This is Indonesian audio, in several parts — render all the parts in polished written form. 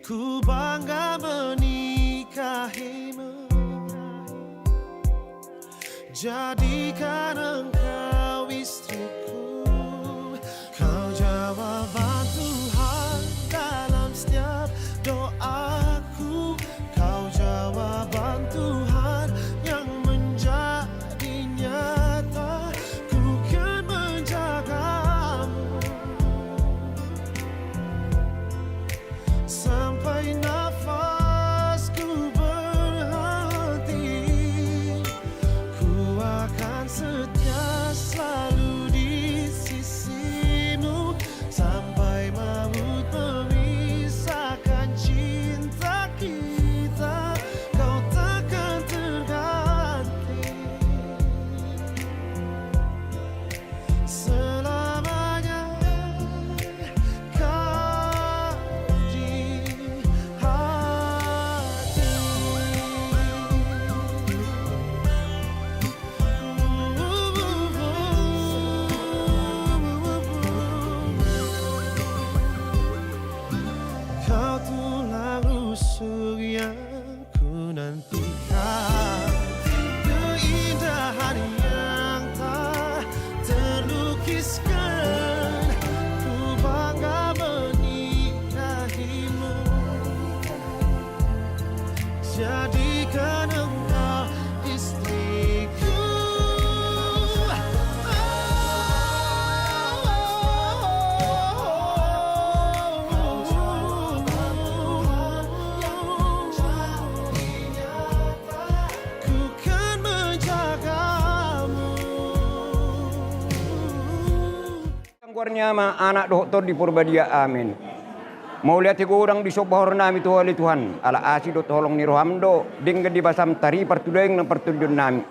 Ku bangga menikahimu, jadikan engkau istriku. Kau jawaban Tuhan dalam setiap doaku. Kau jawaban Tuhan yang menjadi nyata. Ku kan menjagamu sampai nafasku berhenti. Ku akan setia selalu di sisimu sampai maut memisahkan cinta kita. Kau takkan terganti selamanya. Kau di hati. Kau tulang rusuk yang ku nantikan, keindahan yang tak terlukiskan. Ku bangga menikahimu, jadikan engkau istriku. Ku kan menjagamu. Sangguarnya ma anak doktor di Purbadia, amin. Mau lihat tiga orang di sobahor nami Tuhan Tuhan. Ala asido tolong ni rohamdo. Dingga di basam tari pertudeng ng pertudun nami.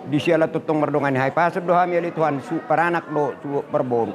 Di siala tutong merdongan hai pasod do hami ali Tuhan su paranak do su perbon.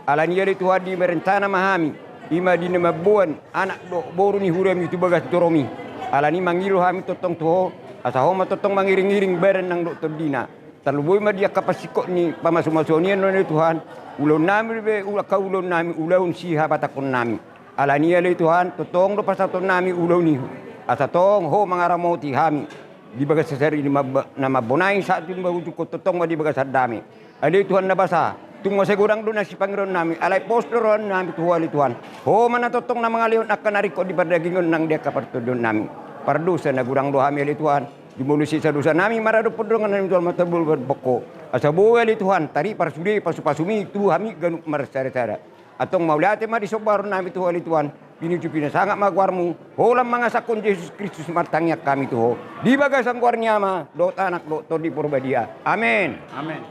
Ala ni ali Tuhan di merencana mahami. Ima di nama buan anak do boru ni hurem itu bagas toromi. Ala ni mangiru hami tutong tuho. Asa homa tutong mangiring-iring beren ng doktor dina. Terlebih ma dia kapasikot ni pamasu-masunian ni Tuhan. Ulon nami be ula kaulon nami ulaun siha batakon nami. Ala ni ali Tuhan tutong do pasaton nami ulaun ni. Asa tong ho mangaramoti hami. Di bagas sesari ni nama bonai saat itu baru cukup tutong ma di bagas dami. Ali Tuhan na basa. Tung masegurang do na si Pangeron nami. Alay posteron nami tuwali Tuhan. Ho mana tutong na mga leon akan nariko di perdagingon nang dia kapartudon nami. Pardusa na gurang do hami ali Tuhan. Dimulusi sa dosa nami marado podrongan nami Tuhan matabul berboko. Asa buwa ali Tuhan tari parsudi pasupasumi tu hami ganuk marsara-sara. Atong mauliate ma di sobaron nami Tuhan ali Tuhan. Pinuju sangat magwarmu. Holam mga sakon Yesus Kristus martangyak kami tuho. Di bagasang gwarnya ma dot anak doktor di Purbadia. Amin. Amin.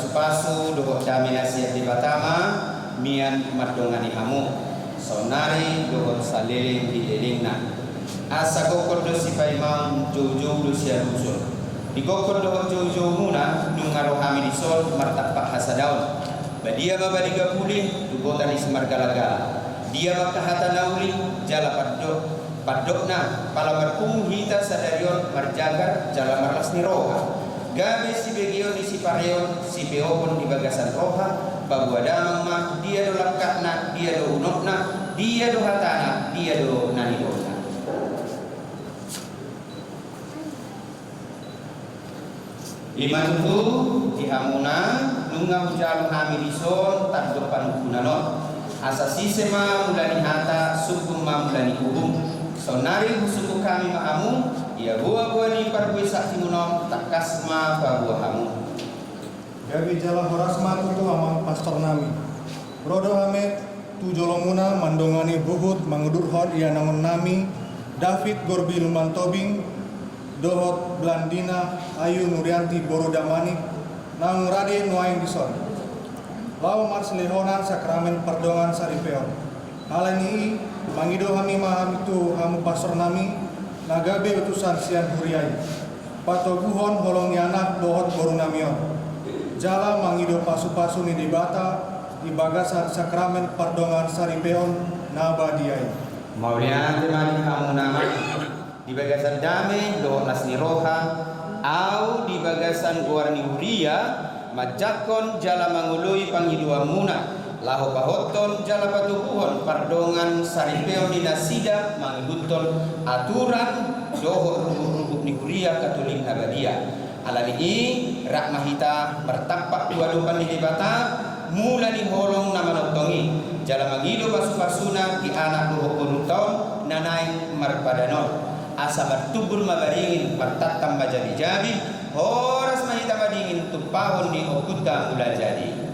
pasu-pasu dohok dami nasihat di batama mian mardongani hamu sonari dohok saliling di delingna asa kokor do sipai mam jojo do sia rusul di kokor dohok jojo muna nungaro hami di sol martapak hasadaun badia mabaliga pulih dubotan ismar galagala dia makahata nauli jala padokna pala marpung hita sadarion marjagar jala marlas ni roha gabe si begion di si pareon si beopon di bagasan roha babu adamang mah dia do langkatna dia do unokna dia do hatana dia do nanidona iman tu dihamuna nunga hujan hami dison tak depan kunanon asasi sema mulani hata sukum ma mulani hubung sonari suku kami mahamu ia buah-buah ni parbuai sakti munom tak kasma buah hamu gabi jala horasma tutu amang pastor nami brodo hame tu jolomuna mandongani buhut mangudurhon ia nangon nami David Gorbi Luman Tobing Dohot Blandina Ayu Nurianti Borodamani nang rade nuaing dison Lau mars lehonan sakramen perdongan saripeon. Alani mangido hami maham itu hamu pastor nami nagabe utusan sian huriai. Patoguhon holong anak dohot borunamion. Jala mangido pasu-pasu ni dibata di bagasan sakramen perdongan saripeon nabadiai. Maulian temani hamu nama di bagasan dame dohot lasni roha au di bagasan guarni huria majakon jala mangului pangidua muna laho pahoton jala patubuhon pardongan saripeon di nasida mangiguton aturan doho rubuh-rubuh ni huria katuling nabadia alani rak mahita bertampak dua dupan di debata mula di holong nama notongi jala mangido pasu-pasuna di anak doho konuton nanaing marpadanon asa bertubur mabaringin bertatam majabi-jabi horas mahita madingin tumpahon di okuta mula jadi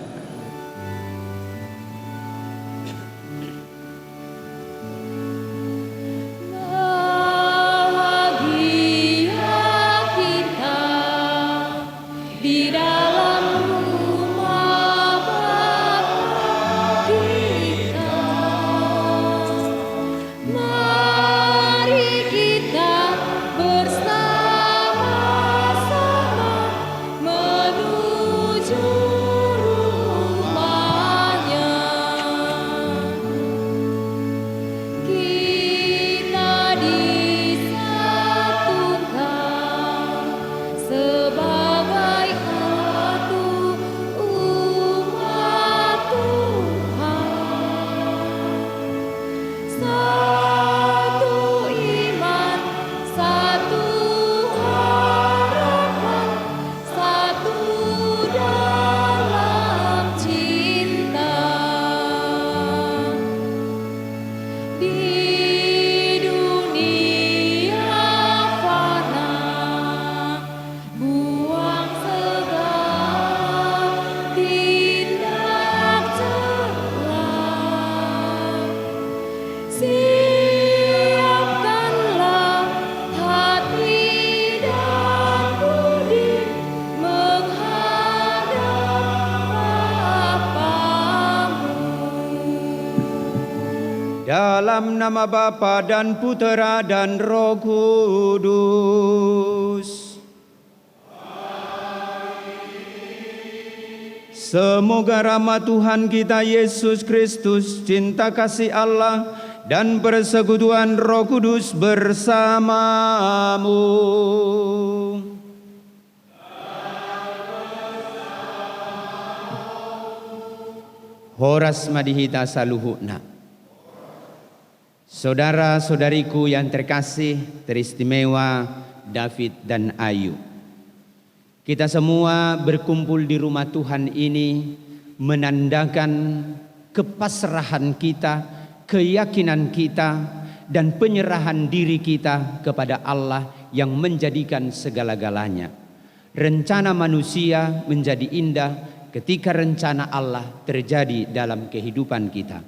Dalam nama Bapa dan Putera dan Roh Kudus. Semoga rahmat Tuhan kita Yesus Kristus, cinta kasih Allah, dan persekutuan Roh Kudus bersamamu. Horas madihita saluhukna. Saudara-saudariku yang terkasih, teristimewa David dan Ayu. Kita semua berkumpul di rumah Tuhan ini menandakan kepasrahan kita, keyakinan kita, dan penyerahan diri kita kepada Allah yang menjadikan segala-galanya. Rencana manusia menjadi indah ketika rencana Allah terjadi dalam kehidupan kita.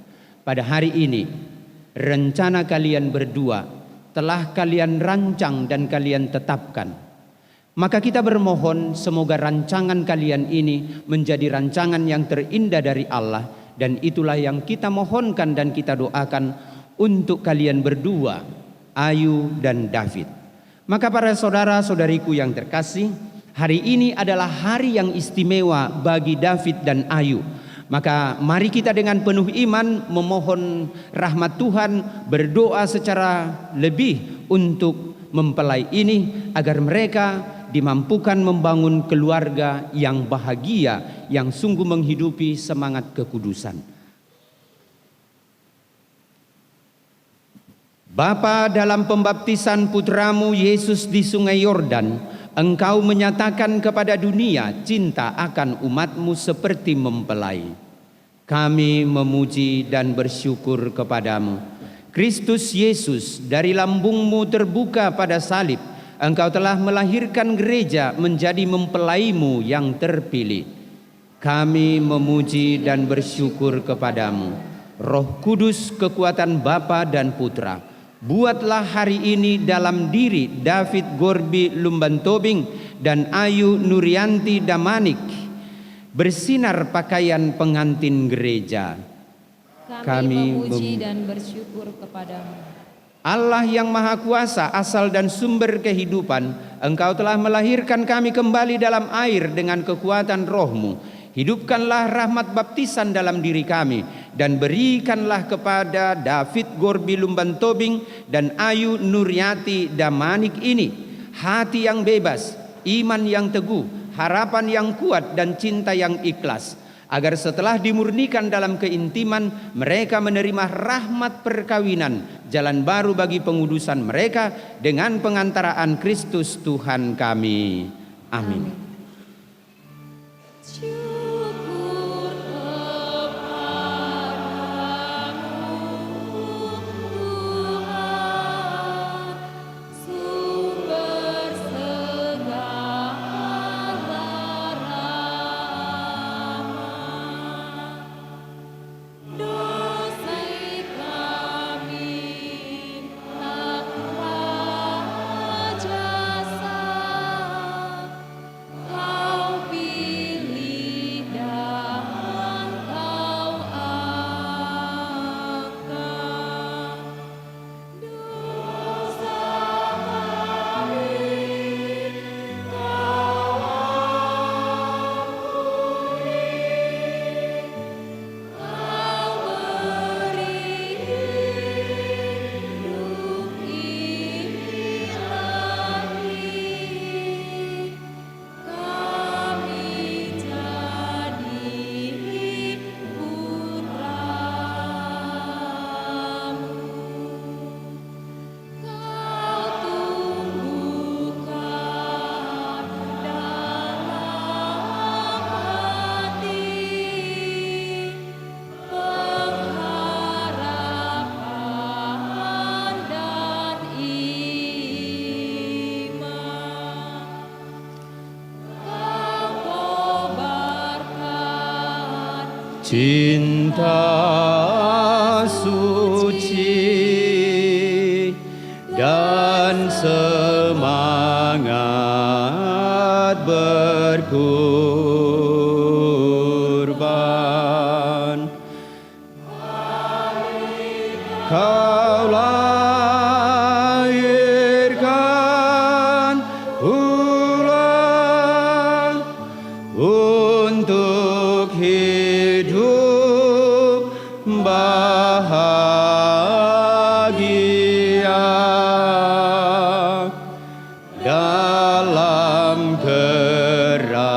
Pada hari ini, rencana kalian berdua telah kalian rancang dan kalian tetapkan. Maka kita bermohon semoga rancangan kalian ini menjadi rancangan yang terindah dari Allah, dan itulah yang kita mohonkan dan kita doakan untuk kalian berdua, Ayu dan David. Maka para saudara-saudariku yang terkasih, hari ini adalah hari yang istimewa bagi David dan Ayu. Maka mari kita dengan penuh iman memohon rahmat Tuhan, berdoa secara lebih untuk mempelai ini agar mereka dimampukan membangun keluarga yang bahagia, yang sungguh menghidupi semangat kekudusan. Bapa, dalam pembaptisan putramu Yesus di Sungai Yordan, Engkau menyatakan kepada dunia cinta akan umatmu seperti mempelai. Kami memuji dan bersyukur kepadamu. Kristus Yesus, dari lambungmu terbuka pada salib, Engkau telah melahirkan gereja menjadi mempelaimu yang terpilih. Kami memuji dan bersyukur kepadamu. Roh Kudus, kekuatan Bapa dan Putra, buatlah hari ini dalam diri David Gorbi Lumbantobing dan Ayu Nurianti Damanik bersinar pakaian pengantin gereja. Kami memuji dan bersyukur kepadamu. Allah yang Maha Kuasa, asal dan sumber kehidupan, Engkau telah melahirkan kami kembali dalam air dengan kekuatan Roh-Mu. Hidupkanlah rahmat baptisan dalam diri kami, dan berikanlah kepada David Gorbi Lumbantobing dan Ayu Nuriati Damanik ini hati yang bebas, iman yang teguh, harapan yang kuat, dan cinta yang ikhlas, agar setelah dimurnikan dalam keintiman, mereka menerima rahmat perkawinan, jalan baru bagi pengudusan mereka dengan pengantaraan Kristus Tuhan kami. Amin. Syukur kepadamu, Tuhan, sumber segala rahmat. Dosa kami tanpa jasa, Kau pilih dan Kau angkat. Dosa kami Kau ampuni, Kau beri hidup ilahi. Kami jadi putramu. Kau tumbuhkan dalam hati pengharapan dan iman. Kau kobarkan Cinta suci dan semangat berkorban. Kau lahirkan ulang untuk hidup bahagia dalam kerajaanmu.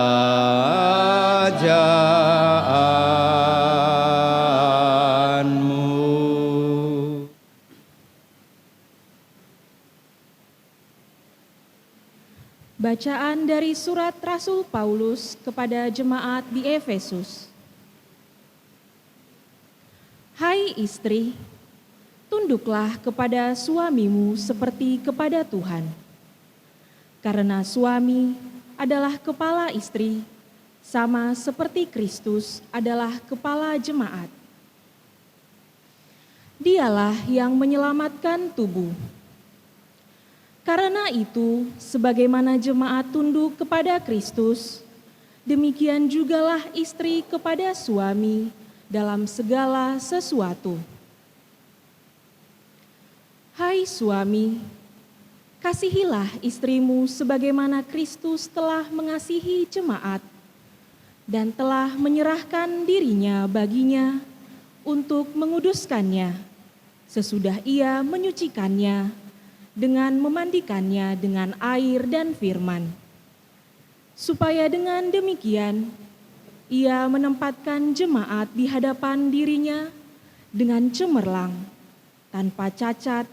Bacaan dari surat Rasul Paulus kepada jemaat di Efesus. Hai istri, tunduklah kepada suamimu seperti kepada Tuhan. Karena suami adalah kepala istri, sama seperti Kristus adalah kepala jemaat. Dialah yang menyelamatkan tubuh. Karena itu, sebagaimana jemaat tunduk kepada Kristus, demikian jugalah istri kepada suami dalam segala sesuatu. Hai suami, kasihilah istrimu sebagaimana Kristus telah mengasihi jemaat dan telah menyerahkan dirinya baginya untuk menguduskannya, sesudah ia menyucikannya dengan memandikannya dengan air dan firman, supaya dengan demikian ia menempatkan jemaat di hadapan dirinya dengan cemerlang, tanpa cacat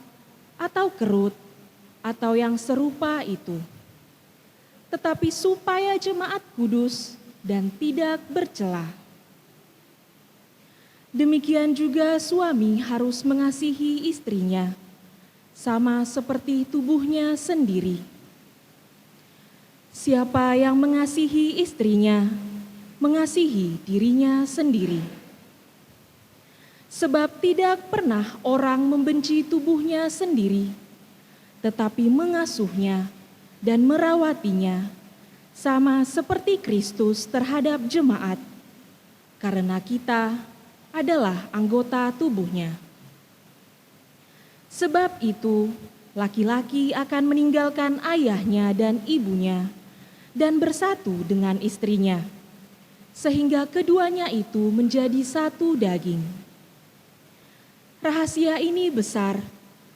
atau kerut atau yang serupa itu, tetapi supaya jemaat kudus dan tidak bercela. Demikian juga suami harus mengasihi istrinya, sama seperti tubuhnya sendiri. Siapa yang mengasihi istrinya, mengasihi dirinya sendiri. Sebab tidak pernah orang membenci tubuhnya sendiri, tetapi mengasuhnya dan merawatinya, sama seperti Kristus terhadap jemaat, karena kita adalah anggota tubuhnya. Sebab itu, laki-laki akan meninggalkan ayahnya dan ibunya dan bersatu dengan istrinya, sehingga keduanya itu menjadi satu daging. Rahasia ini besar,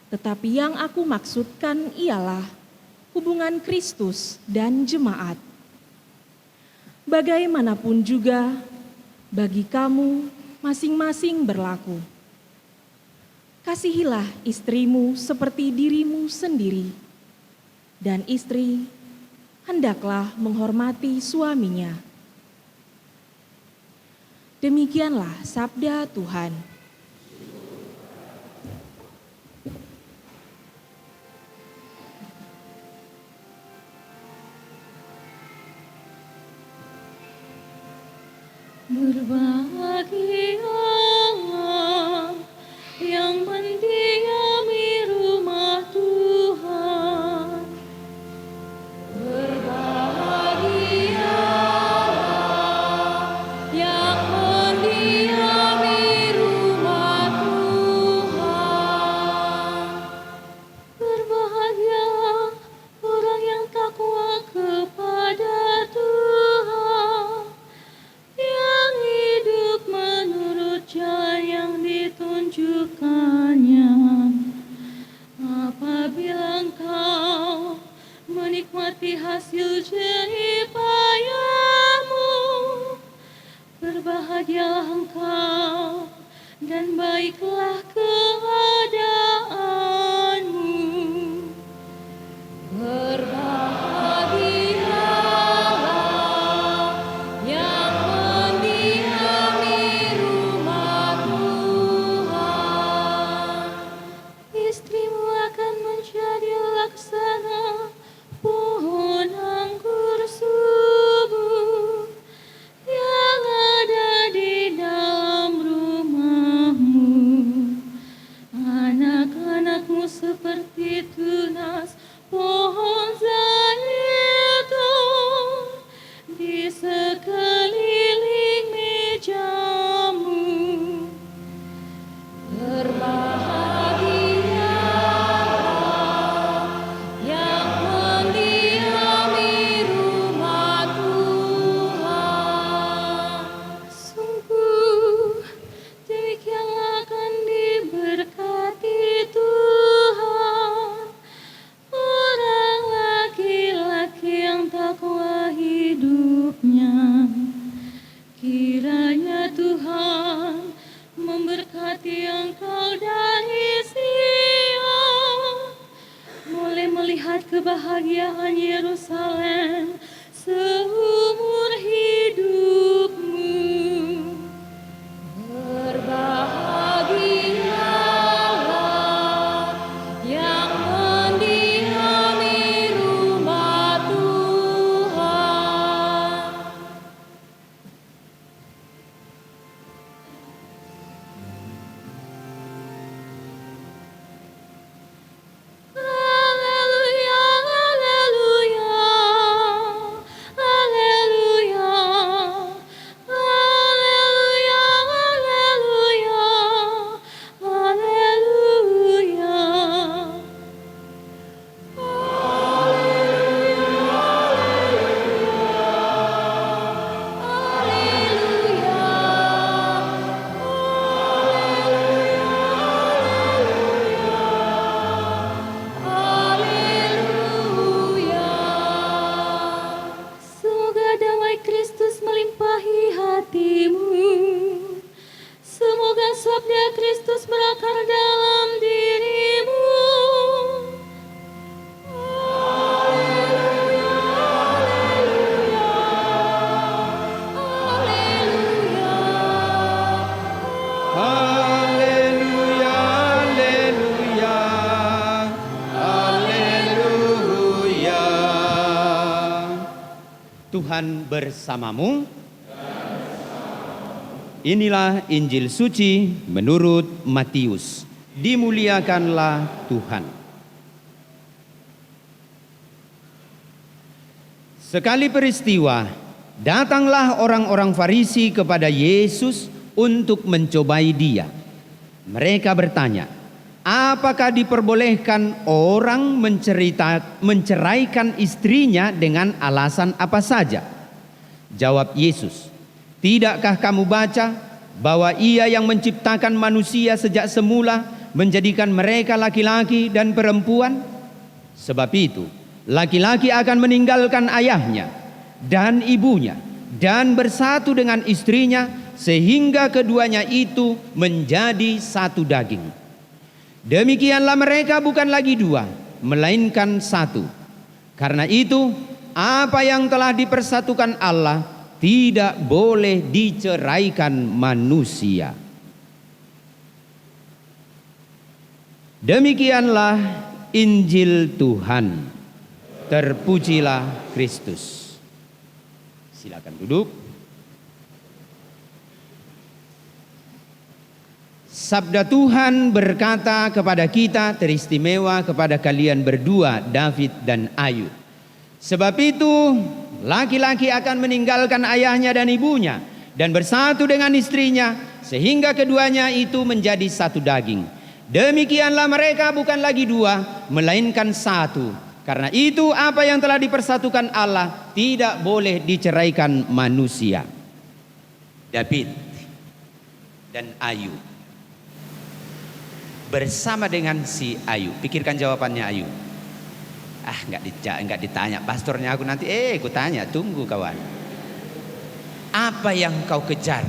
tetapi yang aku maksudkan ialah hubungan Kristus dan jemaat. Bagaimanapun juga, bagi kamu masing-masing berlaku. Kasihilah istrimu seperti dirimu sendiri, dan istri hendaklah menghormati suaminya. Demikianlah sabda Tuhan. Berbahagialah yang mendiami rumah Tuhan. Berbahagialah yang mendiami rumah Tuhan. Berbahagialah orang yang takwa kepada Tuhan, yang hidup menurut jalan yang ditunjukkannya. Apabila engkau menikmati hasil jerih payahmu, berbahagialah engkau dan baiklah keadaanmu. Berbahagialah yang mendiami rumah Tuhan. Istrimu akan menjadi laksana pohon anggur subur yang ada di dalam rumahmu. Anak-anakmu seperti tunas pohon zaitun di sekeliling mejamu. Berbahagialah yang mendiami rumah Tuhan. Sungguh demikianlah akan diberkati Tuhan orang laki-laki yang takwa hidupnya. Kiranya Tuhan memberkati engkau dari Sion, mulai melihat kebahagiaan Yerusalem seumur hidupmu. Berbahagialah yang mendiami rumah Tuhan. Haleluya, sabda Kristus berakar dalam dirimu. Haleluya, haleluya, haleluya. Haleluya, haleluya, haleluya. Tuhan bersamamu. Inilah Injil suci menurut Matius. Dimuliakanlah Tuhan. Sekali peristiwa, datanglah orang-orang Farisi kepada Yesus untuk mencobai Dia. Mereka bertanya, apakah diperbolehkan orang menceraikan istrinya dengan alasan apa saja? Jawab Yesus, tidakkah kamu baca bahwa Ia yang menciptakan manusia sejak semula menjadikan mereka laki-laki dan perempuan? Sebab itu, laki-laki akan meninggalkan ayahnya dan ibunya dan bersatu dengan istrinya sehingga keduanya itu menjadi satu daging. Demikianlah mereka bukan lagi dua, melainkan satu. Karena itu, apa yang telah dipersatukan Allah tidak boleh diceraikan manusia. Demikianlah Injil Tuhan. Terpujilah Kristus. Silakan duduk. Sabda Tuhan berkata kepada kita, teristimewa kepada kalian berdua, David dan Ayu. Sebab itu, laki-laki akan meninggalkan ayahnya dan ibunya dan bersatu dengan istrinya sehingga keduanya itu menjadi satu daging. Demikianlah mereka bukan lagi dua, melainkan satu. Karena itu apa yang telah dipersatukan Allah tidak boleh diceraikan manusia. David dan Ayu bersama dengan si Ayu. Pikirkan jawabannya Ayu. Enggak ditanya pastornya aku nanti. Aku tanya, tunggu kawan. Apa yang kau kejar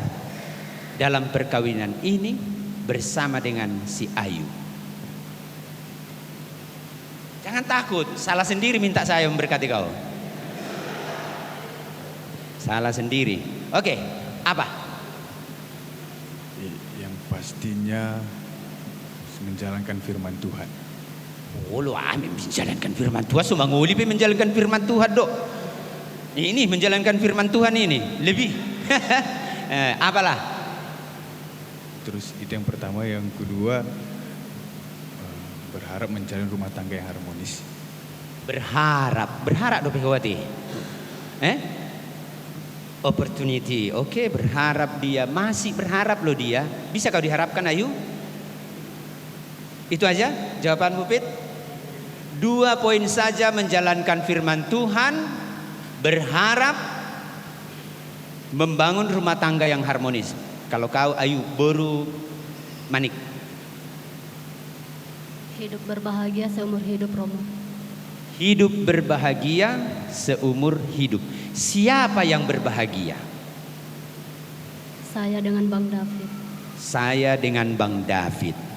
dalam perkawinan ini bersama dengan si Ayu? Jangan takut, salah sendiri minta saya memberkati kau. Salah sendiri. Oke, apa? Yang pastinya menjalankan firman Tuhan. Lu menjalankan firman Tuhan, semua nguli menjalankan firman Tuhan dok. Ini menjalankan firman Tuhan ini lebih. Apalah? Terus itu yang pertama, yang kedua berharap menjalin rumah tangga yang harmonis. Berharap dok Pegawati. Opportunity, oke, berharap dia masih berharap loh dia. Bisa kau diharapkan Ayu? Itu aja jawabanmu Pit? 2 poin saja, menjalankan firman Tuhan, berharap, membangun rumah tangga yang harmonis. Kalau kau Ayu baru manik. Hidup berbahagia seumur hidup, Romo. Hidup berbahagia seumur hidup. Siapa yang berbahagia? Saya dengan Bang David. Saya dengan Bang David.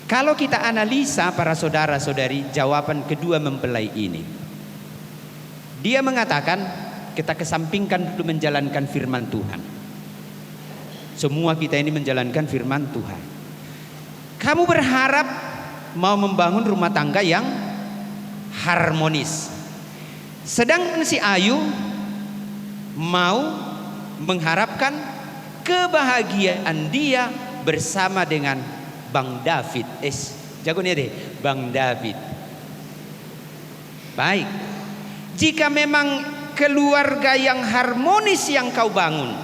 Kalau kita analisa para saudara-saudari, jawaban kedua mempelai ini. Dia mengatakan, kita kesampingkan dulu menjalankan firman Tuhan. Semua kita ini menjalankan firman Tuhan. Kamu berharap mau membangun rumah tangga yang harmonis. Sedangkan si Ayu mau mengharapkan kebahagiaan dia bersama dengan Bang David. Jago nih deh, Bang David. Baik. Jika memang keluarga yang harmonis yang kau bangun,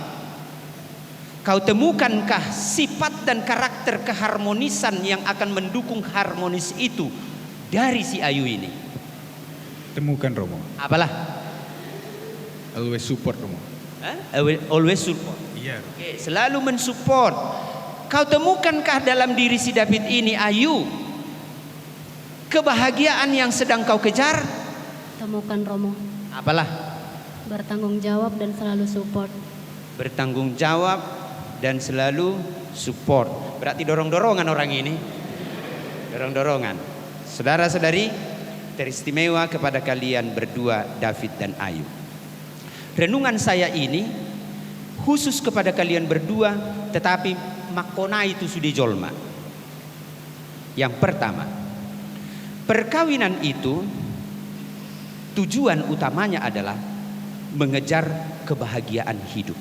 kau temukankah sifat dan karakter keharmonisan yang akan mendukung harmonis itu dari si Ayu ini? Temukan Romo. Apalah? Always support Romo. Always support. Iya. Oke, selalu mensupport. Kau temukankah dalam diri si David ini Ayu kebahagiaan yang sedang kau kejar? Temukan Romo. Apalah? Bertanggung jawab dan selalu support. Bertanggung jawab dan selalu support. Berarti dorong-dorongan orang ini. Dorong-dorongan. Saudara-saudari, teristimewa kepada kalian berdua, David dan Ayu. Renungan saya ini khusus kepada kalian berdua, tetapi makona itu sudah jolma. Yang pertama, perkawinan itu tujuan utamanya adalah mengejar kebahagiaan hidup.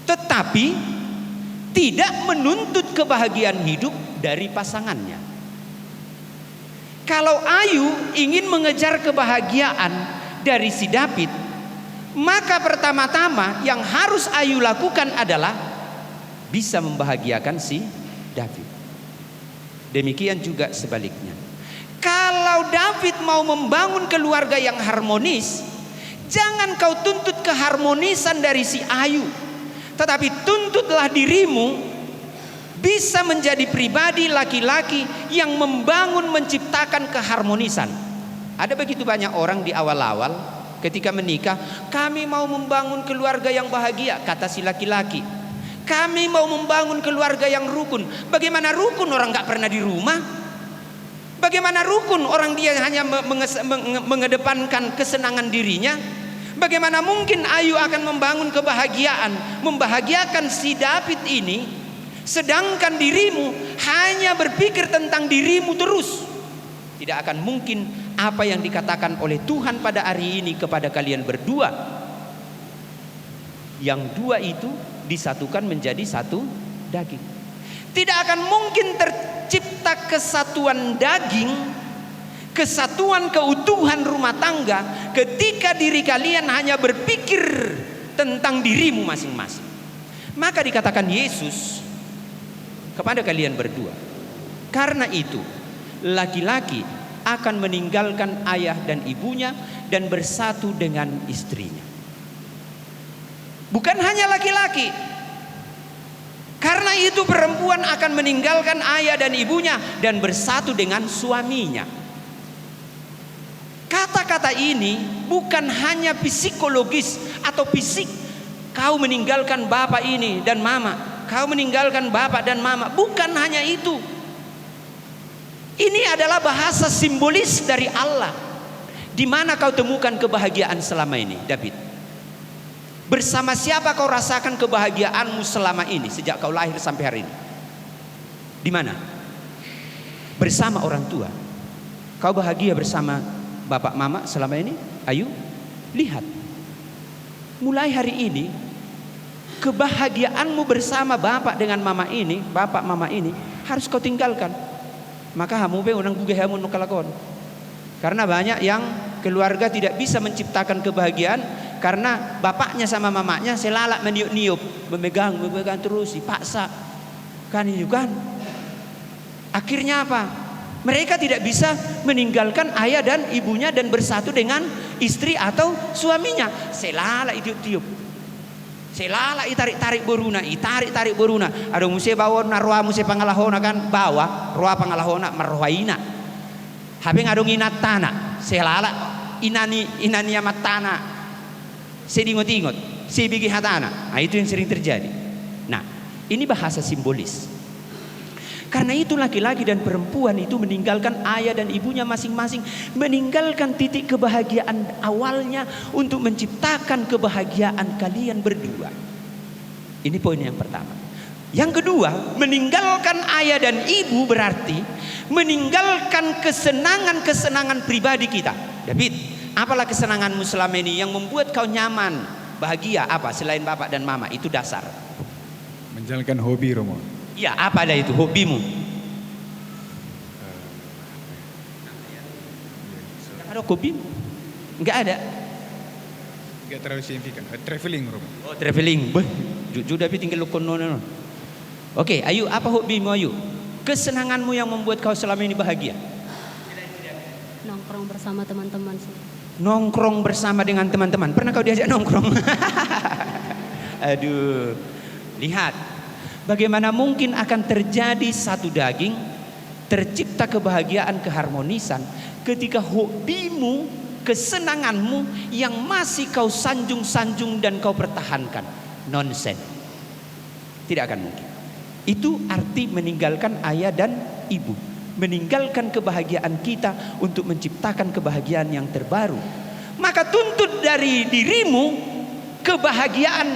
Tetapi tidak menuntut kebahagiaan hidup dari pasangannya. Kalau Ayu ingin mengejar kebahagiaan dari si David, maka pertama-tama yang harus Ayu lakukan adalah bisa membahagiakan si David. Demikian juga sebaliknya. Kalau David mau membangun keluarga yang harmonis, jangan kau tuntut keharmonisan dari si Ayu, tetapi tuntutlah dirimu bisa menjadi pribadi laki-laki yang membangun, menciptakan keharmonisan. Ada begitu banyak orang di awal-awal ketika menikah, kami mau membangun keluarga yang bahagia, kata si laki-laki. Kami mau membangun keluarga yang rukun. Bagaimana rukun orang gak pernah di rumah? Bagaimana rukun orang dia hanya mengedepankan kesenangan dirinya? Bagaimana mungkin Ayu akan membangun kebahagiaan, membahagiakan si David ini, sedangkan dirimu hanya berpikir tentang dirimu terus? Tidak akan mungkin apa yang dikatakan oleh Tuhan pada hari ini kepada kalian berdua. Yang dua itu disatukan menjadi satu daging. Tidak akan mungkin tercipta kesatuan daging, kesatuan keutuhan rumah tangga ketika diri kalian hanya berpikir tentang dirimu masing-masing. Maka dikatakan Yesus kepada kalian berdua, karena itu laki-laki akan meninggalkan ayah dan ibunya dan bersatu dengan istrinya. Bukan hanya laki-laki. Karena itu perempuan akan meninggalkan ayah dan ibunya dan bersatu dengan suaminya. Kata-kata ini bukan hanya psikologis atau fisik. Kau meninggalkan bapak ini dan mama, kau meninggalkan bapak dan mama. Bukan hanya itu. Ini adalah bahasa simbolis dari Allah. Di mana kau temukan kebahagiaan selama ini, David? Bersama siapa kau rasakan kebahagiaanmu selama ini sejak kau lahir sampai hari ini? Di mana? Bersama orang tua. Kau bahagia bersama bapak mama selama ini? Ayu, lihat. Mulai hari ini kebahagiaanmu bersama bapak dengan mama ini, bapak mama ini harus kau tinggalkan. Maka hamu be unang gugeh hamu nukalakon. Karena banyak yang keluarga tidak bisa menciptakan kebahagiaan karena bapaknya sama mamanya selalak meniup-niup, memegang terus, dipaksa. Kan itu kan. Akhirnya apa? Mereka tidak bisa meninggalkan ayah dan ibunya dan bersatu dengan istri atau suaminya. Selalak tiup-tiup. Selalak itarik-tarik beruna, itarik-tarik beruna. Ada muse bawa narwa muse pangalahona kan bawa, roa pangalahona marwaina. Habeng adong inatana, selalak inani amatana. Sedingot-ingot, sebigi hatana. Nah, itu yang sering terjadi. Nah, ini bahasa simbolis. Karena itu laki-laki dan perempuan itu meninggalkan ayah dan ibunya masing-masing, meninggalkan titik kebahagiaan awalnya untuk menciptakan kebahagiaan kalian berdua. Ini poin yang pertama. Yang kedua, meninggalkan ayah dan ibu berarti meninggalkan kesenangan-kesenangan pribadi kita. David, apalah kesenanganmu selama ini yang membuat kau nyaman, bahagia? Apa selain bapak dan mama? Itu dasar. Menjalankan hobi, Romo. Ya, apa ada itu hobimu? Ada hobi? Enggak ada. Enggak terlalu signifikan. Traveling, Romo. Oh, traveling. Jujur tapi tinggal lokon nono. Oke, Ayu, apa hobimu Ayu? Kesenanganmu yang membuat kau selama ini bahagia? Nongkrong bersama teman-teman sih. Nongkrong bersama dengan teman-teman. Pernah kau diajak nongkrong? Aduh. Lihat. Bagaimana mungkin akan terjadi satu daging, tercipta kebahagiaan, keharmonisan ketika hobimu, kesenanganmu yang masih kau sanjung-sanjung dan kau pertahankan. Nonsen. Tidak akan mungkin. Itu arti meninggalkan ayah dan ibu. Meninggalkan kebahagiaan kita untuk menciptakan kebahagiaan yang terbaru. Maka tuntut dari dirimu kebahagiaan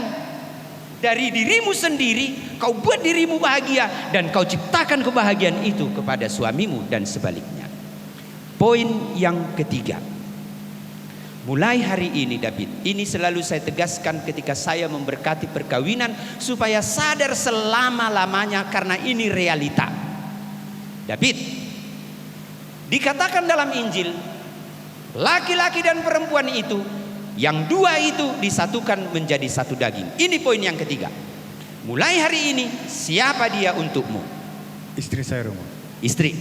dari dirimu sendiri. Kau buat dirimu bahagia dan kau ciptakan kebahagiaan itu kepada suamimu dan sebaliknya. Poin yang ketiga. Mulai hari ini David, ini selalu saya tegaskan ketika saya memberkati perkawinan supaya sadar selama-lamanya karena ini realita. David, dikatakan dalam Injil, laki-laki dan perempuan itu, yang dua itu disatukan menjadi satu daging. Ini poin yang ketiga. Mulai hari ini, siapa dia untukmu? Istri saya Romo. Istri.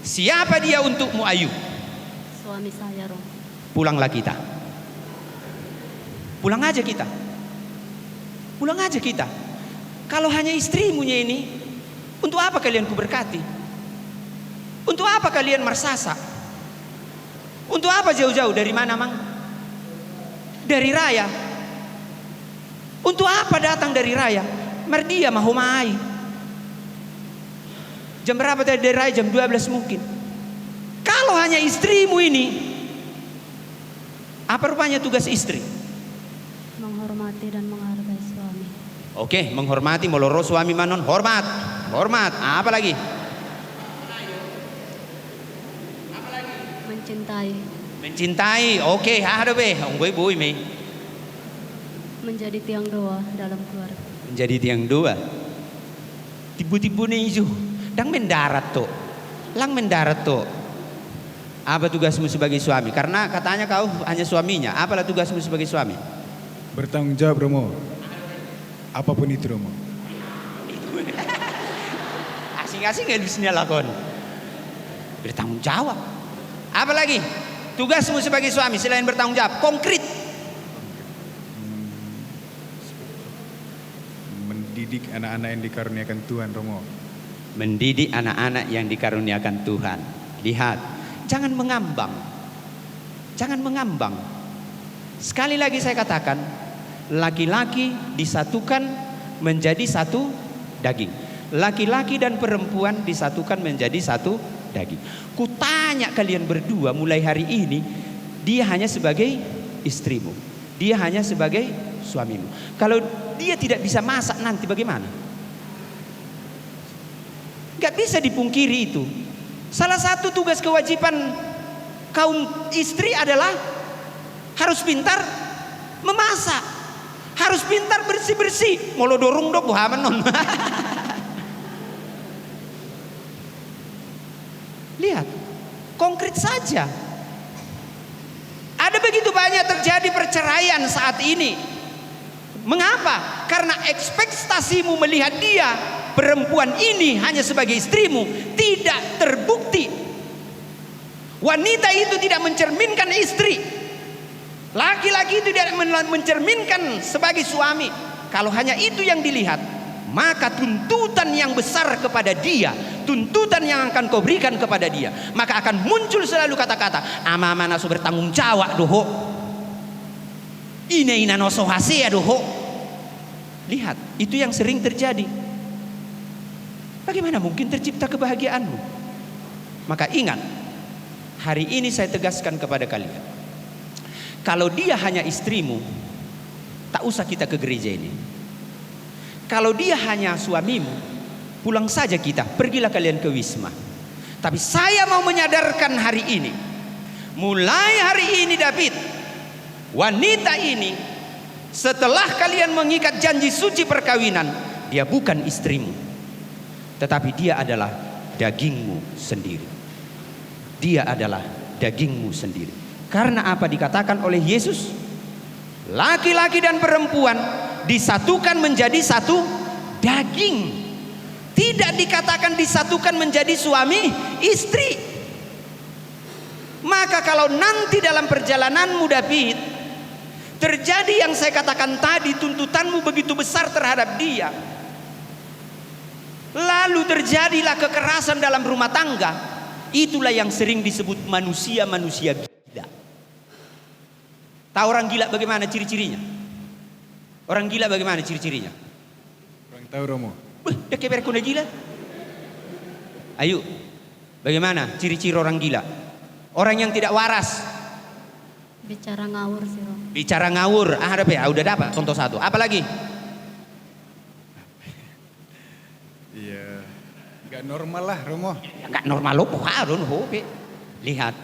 Siapa dia untukmu Ayu? Suami saya Romo. Pulanglah kita. Pulang aja kita. Pulang aja kita. Kalau hanya istrimunya ini, untuk apa kalian kuberkati? Untuk apa kalian mersasa? Untuk apa jauh-jauh dari mana mang? Dari raya. Untuk apa datang dari raya? Merdia mahumai. Jam berapa tadi dari raya? Jam 12 mungkin. Kalau hanya istrimu ini, apa rupanya tugas istri? Menghormati dan menghargai suami. Oke, menghormati moloro suami manon, hormat. Hormat. Apa lagi? Mencintai. Mencintai. Oke, ada be. Onggoy boy me. Menjadi tiang doa dalam keluarga. Menjadi tiang dua. Tibu-tibu nih isu. Dang mendarat tuh. Lang mendarat tuh. Apa tugasmu sebagai suami? Karena katanya kau hanya suaminya. Apalah tugasmu sebagai suami? Bertanggung jawab Romo. Apapun itu Romo. Asing-asing gak bisnya lakon. Bertanggung jawab. Apa lagi? Tugasmu sebagai suami selain bertanggung jawab, konkret. Mendidik anak-anak yang dikaruniakan Tuhan Romo. Mendidik anak-anak yang dikaruniakan Tuhan. Lihat, jangan mengambang. Jangan mengambang. Sekali lagi saya katakan, laki-laki disatukan menjadi satu daging. Laki-laki dan perempuan disatukan menjadi satu daging. Kutanya kalian berdua mulai hari ini, dia hanya sebagai istrimu. Dia hanya sebagai suamimu. Kalau dia tidak bisa masak nanti bagaimana? Gak bisa dipungkiri itu. Salah satu tugas kewajiban kaum istri adalah harus pintar memasak. Harus pintar bersih-bersih. Molo dorong dok buhaman non. Lihat, konkret saja. Ada begitu banyak terjadi perceraian saat ini. Mengapa? Karena ekspektasimu melihat dia, perempuan ini hanya sebagai istrimu, tidak terbukti. Wanita itu tidak mencerminkan istri. Laki-laki itu tidak mencerminkan sebagai suami. Kalau hanya itu yang dilihat, maka tuntutan yang besar kepada dia, tuntutan yang akan kau berikan kepada dia, maka akan muncul selalu kata-kata ama-ama naso bertanggung jawab doho, ine ina noso hasea doho. Lihat, itu yang sering terjadi. Bagaimana mungkin tercipta kebahagiaanmu? Maka ingat, hari ini saya tegaskan kepada kalian, kalau dia hanya istrimu, tak usah kita ke gereja ini. Kalau dia hanya suamimu, pulang saja kita, pergilah kalian ke Wisma. Tapi saya mau menyadarkan hari ini, mulai hari ini David, wanita ini setelah kalian mengikat janji suci perkawinan, dia bukan istrimu, tetapi dia adalah dagingmu sendiri. Dia adalah dagingmu sendiri. Karena apa dikatakan oleh Yesus? Laki-laki dan perempuan disatukan menjadi satu daging. Tidak dikatakan disatukan menjadi suami istri. Maka kalau nanti dalam perjalananmu David terjadi yang saya katakan tadi, tuntutanmu begitu besar terhadap dia, lalu terjadilah kekerasan dalam rumah tangga, itulah yang sering disebut manusia-manusia gila. Tahu orang gila bagaimana ciri-cirinya? Orang gila bagaimana ciri-cirinya? Orang tahu Romo. Dia keber kuna gila. Ayo, bagaimana ciri-ciri orang gila? Orang yang tidak waras. Bicara ngawur sih Romo. Bicara ngawur. Ada apa ya? Udah dapat contoh satu. Apa lagi? Iya, nggak normal lah Romo. Enggak normal lo, lihat.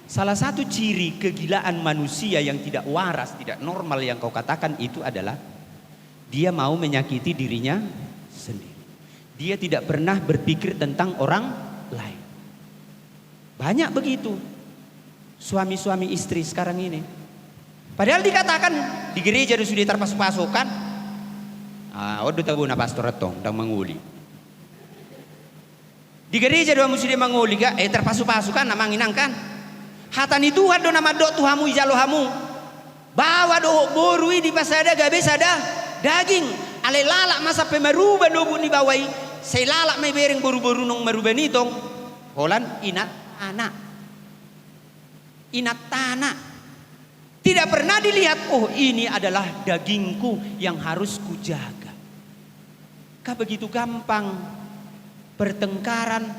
Salah satu ciri kegilaan manusia yang tidak waras, tidak normal yang kau katakan itu adalah dia mau menyakiti dirinya sendiri. Dia tidak pernah berpikir tentang orang lain. Banyak begitu suami-suami istri sekarang ini. Padahal dikatakan di gereja sudah terpasuk-pasukan. Waduh tahu na pastor tong dang manguli. Di gereja doa musuh dia manguli ka terpasuk-pasukan namang inangkan. Hatan itu do nama do tuhamu ijalo hamu. Bawa do borui di pasada gabe sada daging. Ale lalak masa pemaruba do bu ni bawai. Saya lalak may bereng boru-boru nong maruba nitong. Holan inat anak. Inat tanah. Tidak pernah dilihat, oh ini adalah dagingku yang harus kujaga. Kah begitu gampang pertengkaran,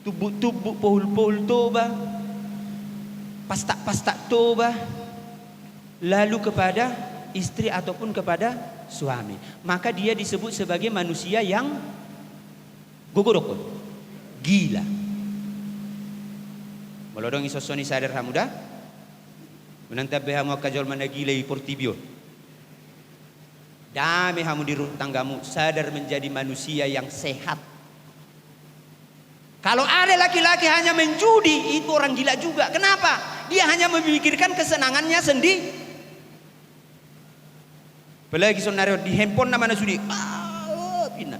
tubuh-tubuh pohul-pohul toba, pastak-pastak toba, lalu kepada istri ataupun kepada suami. Maka dia disebut sebagai manusia yang gogorokon, gila. Melodong isosoni sadar hamuda, menantabe hamu kajol mana gila portibio. Dame hamu di rumah tanggamu sadar menjadi manusia yang sehat. Kalau ada laki-laki hanya menjudi, itu orang gila juga. Kenapa? Dia hanya memikirkan kesenangannya sendiri. Apalagi sonario di handphone namanya sudi. Pindah.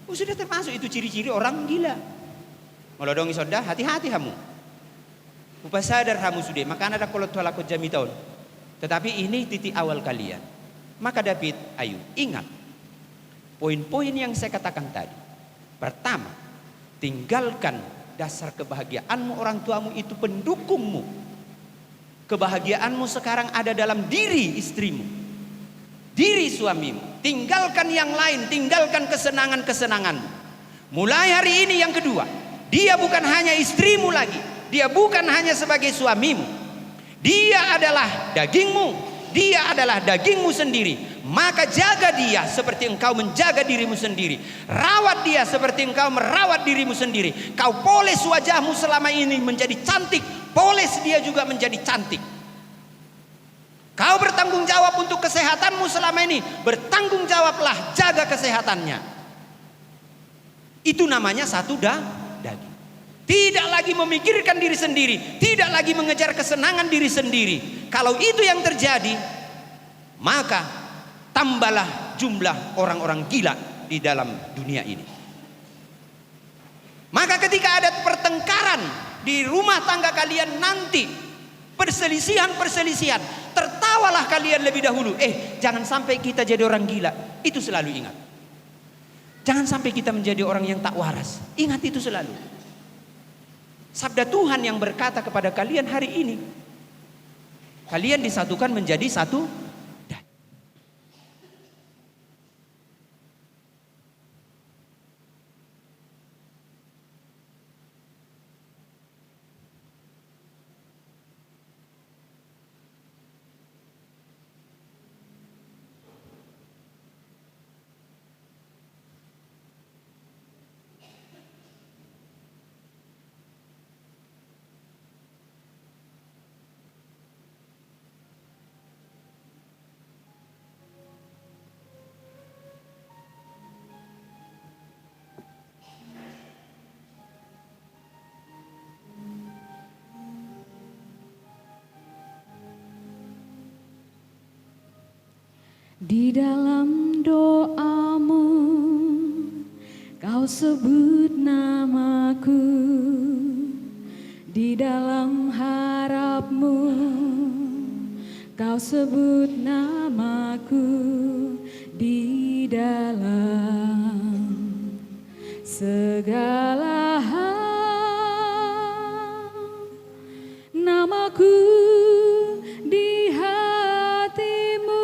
Sudah termasuk itu ciri-ciri orang gila. Melodong isoda, hati-hati kamu. Upah sadar kamu sudah. Maka ada kolot halakot jami tahun. Tetapi ini titik awal kalian. Maka David, ayo ingat poin-poin yang saya katakan tadi. Pertama, tinggalkan dasar kebahagiaanmu, orang tuamu itu pendukungmu. Kebahagiaanmu sekarang ada dalam diri istrimu, diri suamimu. Tinggalkan yang lain, tinggalkan kesenangan-kesenanganmu. Mulai hari ini yang kedua, dia bukan hanya istrimu lagi, dia bukan hanya sebagai suamimu, dia adalah dagingmu. Dia adalah dagingmu sendiri. Maka jaga dia seperti engkau menjaga dirimu sendiri. Rawat dia seperti engkau merawat dirimu sendiri. Kau poles wajahmu selama ini menjadi cantik, poles dia juga menjadi cantik. Kau bertanggung jawab untuk kesehatanmu selama ini, bertanggung jawablah jaga kesehatannya. Itu namanya satu daging. Tidak lagi memikirkan diri sendiri, tidak lagi mengejar kesenangan diri sendiri. Kalau itu yang terjadi, maka tambahlah jumlah orang-orang gila di dalam dunia ini. Maka ketika ada pertengkaran di rumah tangga kalian nanti, perselisihan, tertawalah kalian lebih dahulu. Jangan sampai kita jadi orang gila. Itu selalu ingat. Jangan sampai kita menjadi orang yang tak waras. Ingat itu selalu. Sabda Tuhan yang berkata kepada kalian hari ini, kalian disatukan menjadi satu. Di dalam doamu kau sebut namaku, di dalam harapmu kau sebut namaku, di dalam segala hal namaku di hatimu.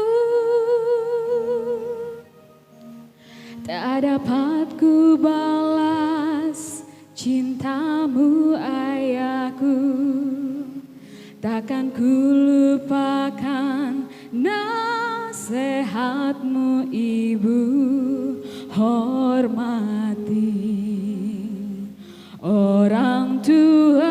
Tak dapat ku balas cintamu ayahku, takkan ku lupakan nasihatmu ibu. Hormati orang tuamu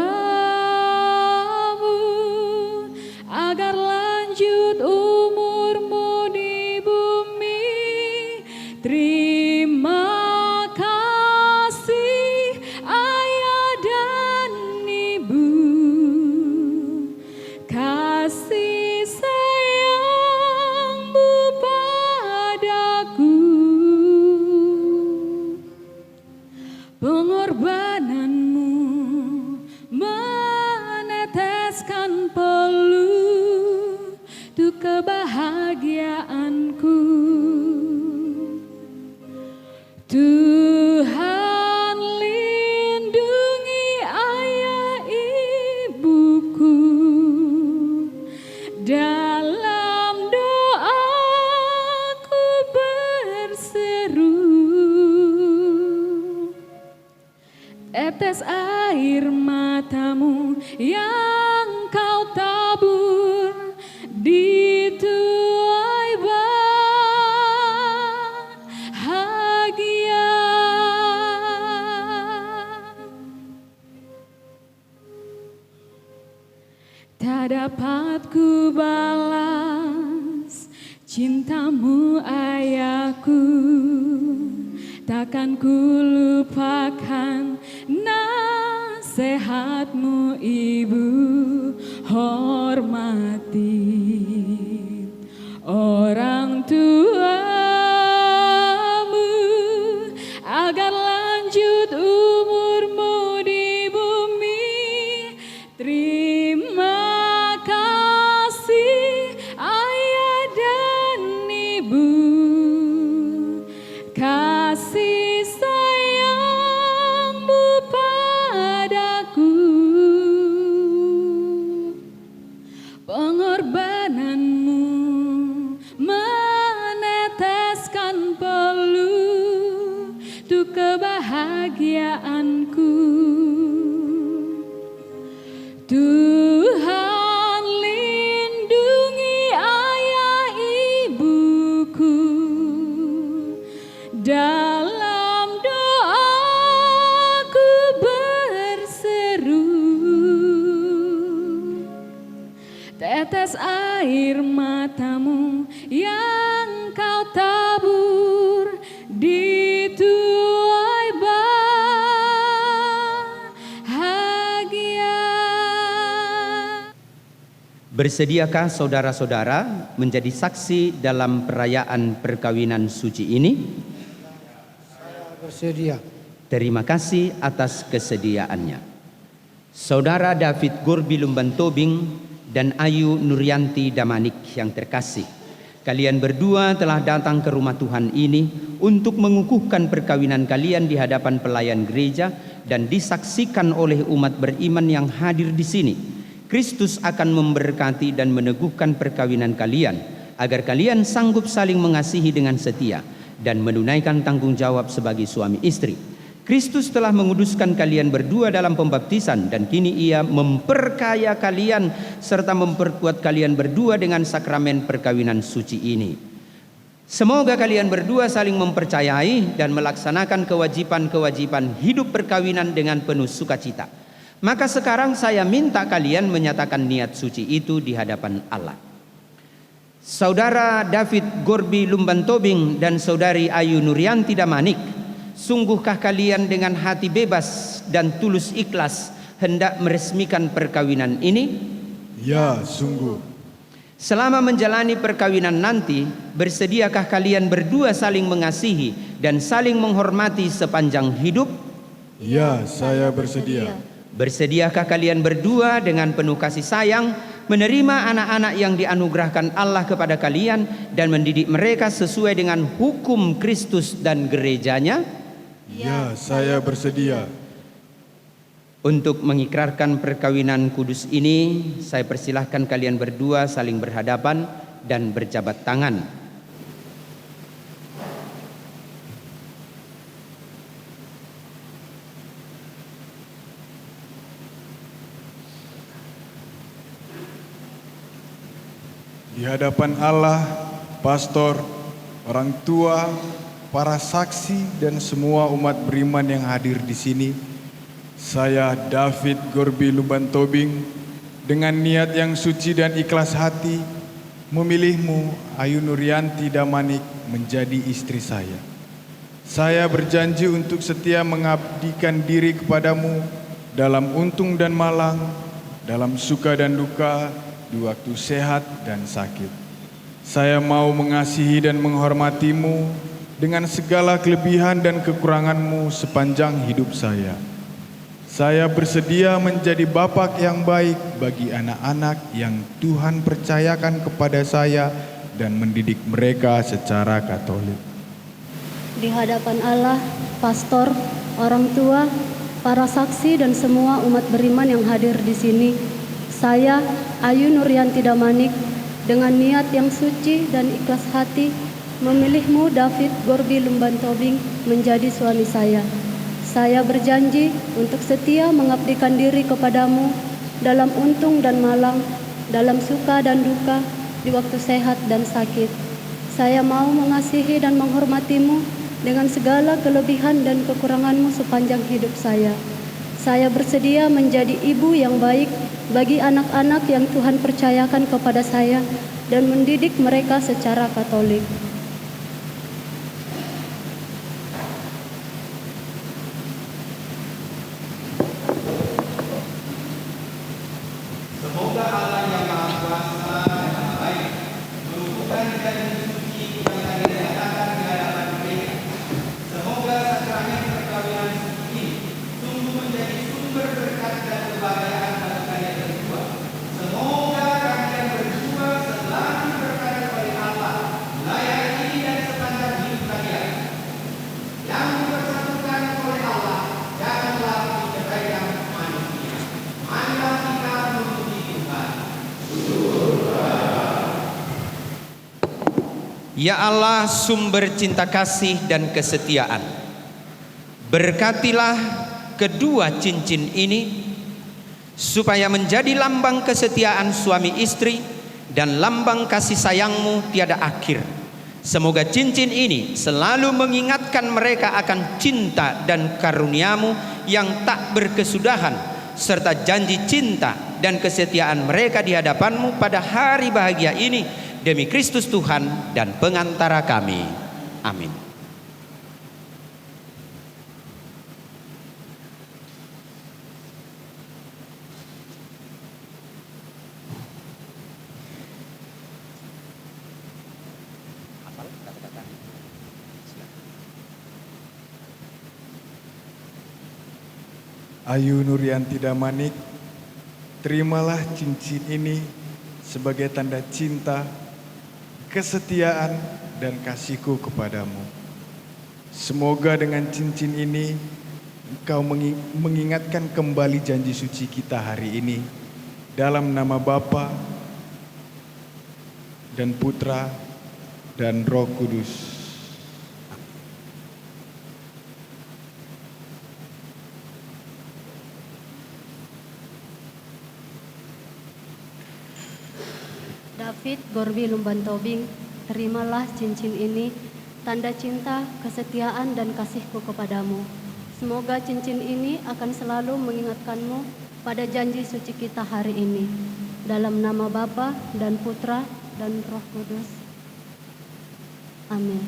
agar lanjut umurmu di bumi. Terima kasih ayah dan ibu, kasih sayangmu padaku, pengorbananmu meneteskan peluh untuk kebahagiaanku. Tuhan lindungi ayah ibuku, dalam doaku berseru. Tetes air matamu yang kau tabur di tuai bahagia. Tak dapat ku balas cintamu ayahku, takkan ku lupakan nasihatmu ibu. Hormati orang tuamu agar lanjut umurmu di bumi. Terima kasih ayah dan ibu, kasih sayangmu padaku, pengorbananmu meneteskan peluh untuk kebahagiaanku. Tuhan lindungi ayah ibuku, dalam doaku berseru. Tetes air matamu yang kau tabur di tuai bahagia. Bersediakah saudara-saudara menjadi saksi dalam perayaan perkawinan suci ini? Bersedia. Terima kasih atas kesediaannya. Saudara David Gorbi Lumban Tobing dan Ayu Nuryanti Damanik yang terkasih, kalian berdua telah datang ke rumah Tuhan ini untuk mengukuhkan perkawinan kalian di hadapan pelayan gereja dan disaksikan oleh umat beriman yang hadir di sini. Kristus akan memberkati dan meneguhkan perkawinan kalian agar kalian sanggup saling mengasihi dengan setia dan menunaikan tanggung jawab sebagai suami istri. Kristus telah menguduskan kalian berdua dalam pembaptisan dan kini Ia memperkaya kalian serta memperkuat kalian berdua dengan sakramen perkawinan suci ini. Semoga kalian berdua saling mempercayai dan melaksanakan kewajiban-kewajiban hidup perkawinan dengan penuh sukacita. Maka sekarang saya minta kalian menyatakan niat suci itu di hadapan Allah. Saudara David Gorbi Lumban Tobing dan saudari Ayu Nuryanti Damanik, sungguhkah kalian dengan hati bebas dan tulus ikhlas hendak meresmikan perkawinan ini? Ya, sungguh. Selama menjalani perkawinan nanti, bersediakah kalian berdua saling mengasihi dan saling menghormati sepanjang hidup? Ya, saya bersedia. Bersediakah kalian berdua dengan penuh kasih sayang menerima anak-anak yang dianugerahkan Allah kepada kalian dan mendidik mereka sesuai dengan hukum Kristus dan gerejanya? Ya, saya bersedia. Untuk mengikrarkan perkawinan kudus ini, saya persilahkan kalian berdua saling berhadapan dan berjabat tangan. di hadapan Allah, pastor, orang tua, para saksi dan semua umat beriman yang hadir di sini, saya David Gorbi Lumbantobing dengan niat yang suci dan ikhlas hati memilihmu, Ayu Nurianti Damanik, menjadi istri saya. Saya berjanji untuk setia mengabdikan diri kepadamu dalam untung dan malang, dalam suka dan duka, di waktu sehat dan sakit. Saya mau mengasihi dan menghormatimu dengan segala kelebihan dan kekuranganmu sepanjang hidup saya. Saya bersedia menjadi bapak yang baik bagi anak-anak yang Tuhan percayakan kepada saya dan mendidik mereka secara Katolik. Di hadapan Allah, pastor, orang tua, para saksi dan semua umat beriman yang hadir di sini, saya Ayu Nurianti Damanik dengan niat yang suci dan ikhlas hati memilihmu, David Gorbi Lumbantobing, menjadi suami saya. Saya berjanji untuk setia mengabdikan diri kepadamu dalam untung dan malang, dalam suka dan duka, di waktu sehat dan sakit. Saya mau mengasihi dan menghormatimu dengan segala kelebihan dan kekuranganmu sepanjang hidup saya. Saya bersedia menjadi ibu yang baik bagi anak-anak yang Tuhan percayakan kepada saya dan mendidik mereka secara Katolik. Semoga Allah yang Maha Kuasa dan Maha Baik menumbuhkan janji suci yang dinyatakan di hadapan mereka. Semoga sakramen perkawinan suci ini sungguh menjadi sumber berkat dan kebahagiaan bagi kalian berdua. Semoga kalian berdua selalu berkat oleh Allah mulai hari ini dan sepanjang hidup kalian. Yang dipersatukan oleh Allah janganlah diceraikan manusia. Marilah kita memuji Tuhan. Ya Allah, sumber cinta kasih dan kesetiaan, berkatilah kedua cincin ini supaya menjadi lambang kesetiaan suami istri dan lambang kasih sayangmu tiada akhir. Semoga cincin ini selalu mengingatkan mereka akan cinta dan karuniamu yang tak berkesudahan, serta janji cinta dan kesetiaan mereka di hadapanmu pada hari bahagia ini, demi Kristus Tuhan dan pengantara kami. Amin. Ayu Nurianti Damanik, terimalah cincin ini sebagai tanda cinta, kesetiaan, dan kasihku kepadamu. Semoga dengan cincin ini engkau mengingatkan kembali janji suci kita hari ini, dalam nama Bapa dan Putra dan Roh Kudus. David Gorbi Lumbantobing, terimalah cincin ini, tanda cinta, kesetiaan, dan kasihku kepadamu. Semoga cincin ini akan selalu mengingatkanmu pada janji suci kita hari ini. Dalam nama Bapa dan Putra dan Roh Kudus. Amin.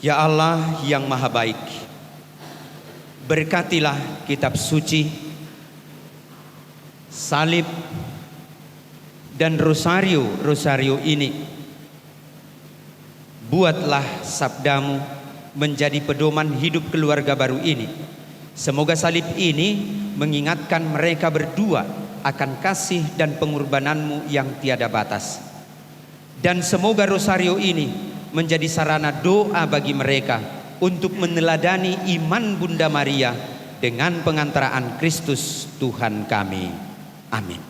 Ya Allah yang Maha Baik, berkatilah kitab suci, salib, dan rosario ini. Buatlah sabdamu menjadi pedoman hidup keluarga baru ini. Semoga salib ini mengingatkan mereka berdua akan kasih dan pengorbananmu yang tiada batas. Dan semoga rosario ini menjadi sarana doa bagi mereka untuk meneladani iman Bunda Maria dengan pengantaraan Kristus Tuhan kami. Amin.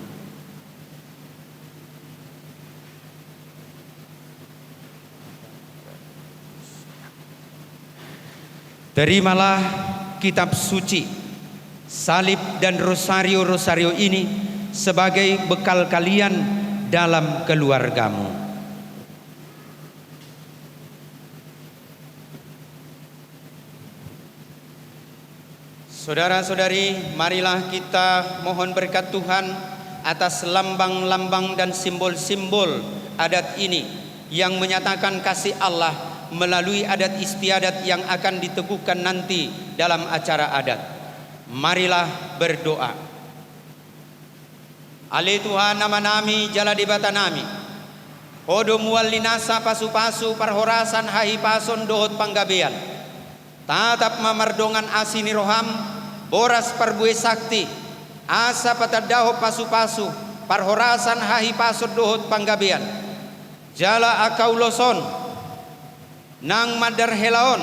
Terimalah kitab suci, salib dan rosario-rosario ini sebagai bekal kalian dalam keluargamu. Saudara-saudari, marilah kita mohon berkat Tuhan atas lambang-lambang dan simbol-simbol adat ini yang menyatakan kasih Allah melalui adat istiadat yang akan diteguhkan nanti dalam acara adat. Marilah berdoa. Ale Tuhan nama nami jala dibata nami. Odo muallinasa pasu-pasu parhorasan hahi pason dohot panggabean. Tatap mamardongan asini roham boras parbue sakti asa patadaho pasu-pasu parhorasan hahi pasod dohot panggabean. Jala akau loson nang madar helaon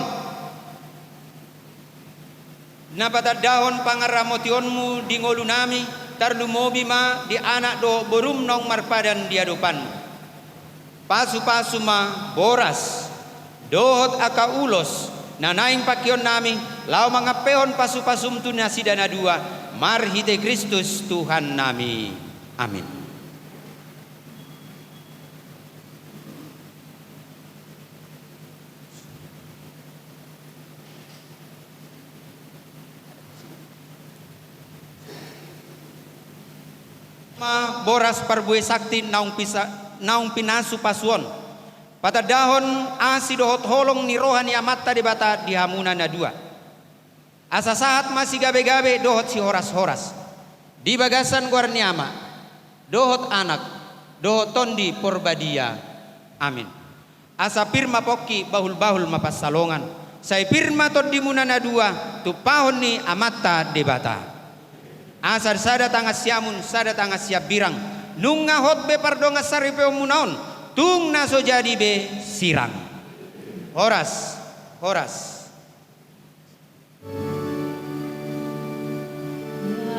napatadahon pangaramotionmu di ngolunami tarlumobi ma di anak do berum nong marpadan di hadapanmu. Pasu-pasu ma boras dohot aka ulos nanaing pakion nami lau mangapehon pasu-pasum tu nasi dana dua marhite Kristus Tuhan nami. Amin. Ma boras parbue sakti naung pinasu pasuon patadahon asi dohot holong ni rohani amatta di bata di hamuna na dua asa saat masih gabe-gabe dohot si horas-horas di bagasan guarniama dohot anak dohot tondi porbadia. Amin. Asa pirma poki bahul-bahul mapas salongan say pirma tod di munana dua tu pahon ni amatta di bata asar sada tanga siamun sada tanga siap birang nunga hot be pardonga saripe munaon tung naso jadi be sirang. Horas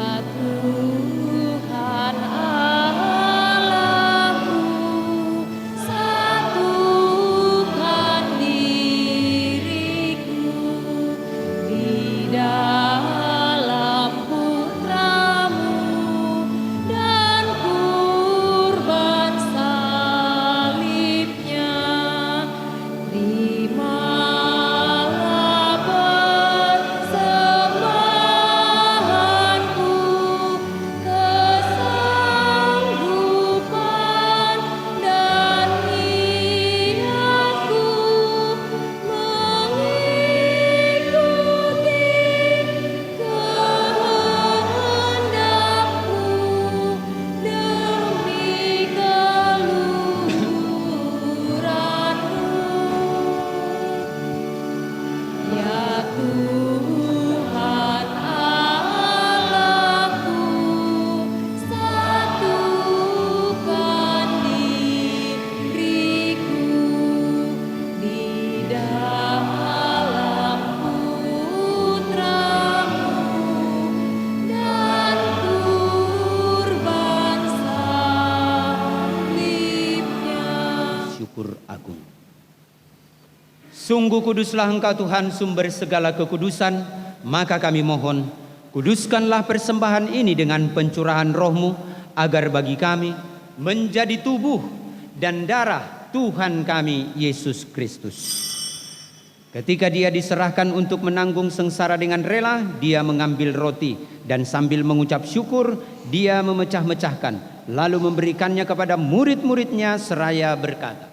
Ya Tuhan Allahku, satukan diriku di dalam Putramu dan kurban salibnya. Terimalah persembahanku, kesanggupan dan niatku mengikuti kehendakmu demi keluhuranmu. Ya Tuhan Allahku, satukan diriku di dalam Putramu dan kurban salibnya. Syukur agung. Sungguh kuduslah Engkau Tuhan, sumber segala kekudusan. Maka kami mohon, kuduskanlah persembahan ini dengan pencurahan Roh-Mu, agar bagi kami menjadi tubuh dan darah Tuhan kami Yesus Kristus. Ketika Dia diserahkan untuk menanggung sengsara dengan rela, Dia mengambil roti dan sambil mengucap syukur, Dia memecah-mecahkan, lalu memberikannya kepada murid-muridnya seraya berkata,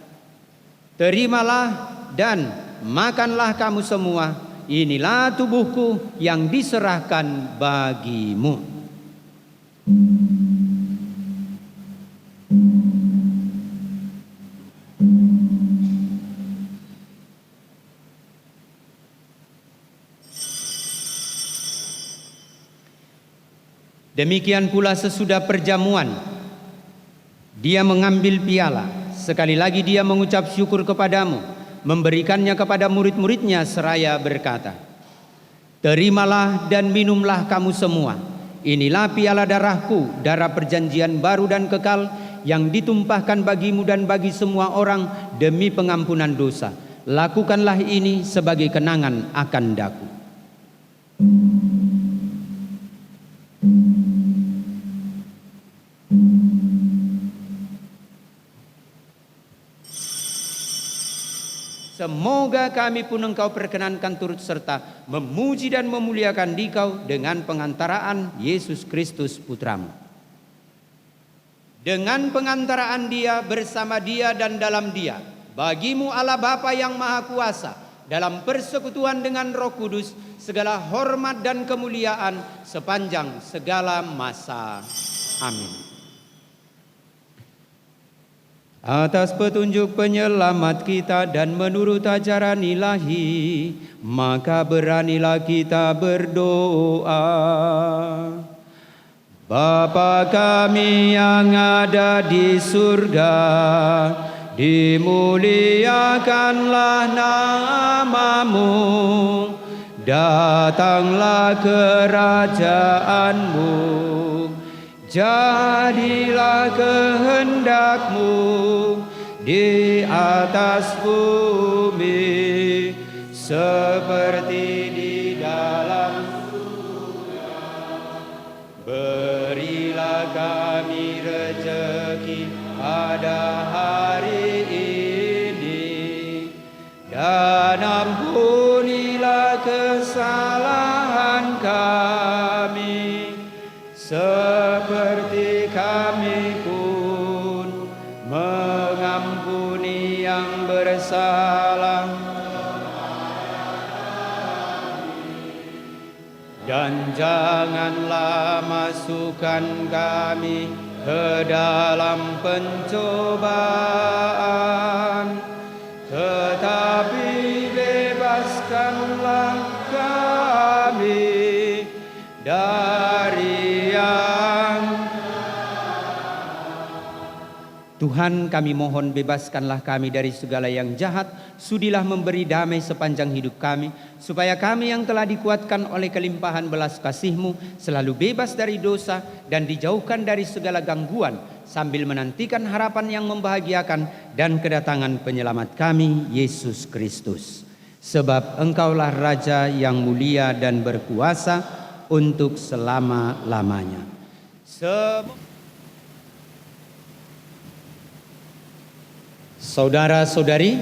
"Terimalah dan makanlah kamu semua, inilah tubuhku yang diserahkan bagimu." Demikian pula sesudah perjamuan, Dia mengambil piala. Sekali lagi Dia mengucap syukur kepadamu, memberikannya kepada murid-muridnya seraya berkata, "Terimalah dan minumlah kamu semua. Inilah piala darahku, darah perjanjian baru dan kekal, yang ditumpahkan bagimu dan bagi semua orang demi pengampunan dosa. Lakukanlah ini sebagai kenangan akan daku." Semoga kami pun Engkau perkenankan turut serta memuji dan memuliakan Dikau dengan pengantaraan Yesus Kristus Putramu. Dengan pengantaraan Dia, bersama Dia dan dalam Dia, bagimu Allah Bapa yang Maha Kuasa, dalam persekutuan dengan Roh Kudus, segala hormat dan kemuliaan sepanjang segala masa. Amin. Atas petunjuk penyelamat kita dan menurut ajaran ilahi, maka beranilah kita berdoa. Bapa kami yang ada di surga, dimuliakanlah namamu, datanglah kerajaanmu, jadilah kehendakmu di atas bumi seperti di dalam surga. Berilah kami rezeki pada hari ini, dan ampunilah kesalahan kami seperti kami pun mengampuni yang bersalah, dan janganlah masukkan kami ke dalam pencobaan, tetapi bebaskanlah kami dari yang Tuhan, kami mohon bebaskanlah kami dari segala yang jahat, sudilah memberi damai sepanjang hidup kami, supaya kami yang telah dikuatkan oleh kelimpahan belas kasih-Mu selalu bebas dari dosa dan dijauhkan dari segala gangguan, sambil menantikan harapan yang membahagiakan dan kedatangan penyelamat kami, Yesus Kristus. Sebab Engkaulah Raja yang mulia dan berkuasa untuk selama-lamanya. Saudara-saudari,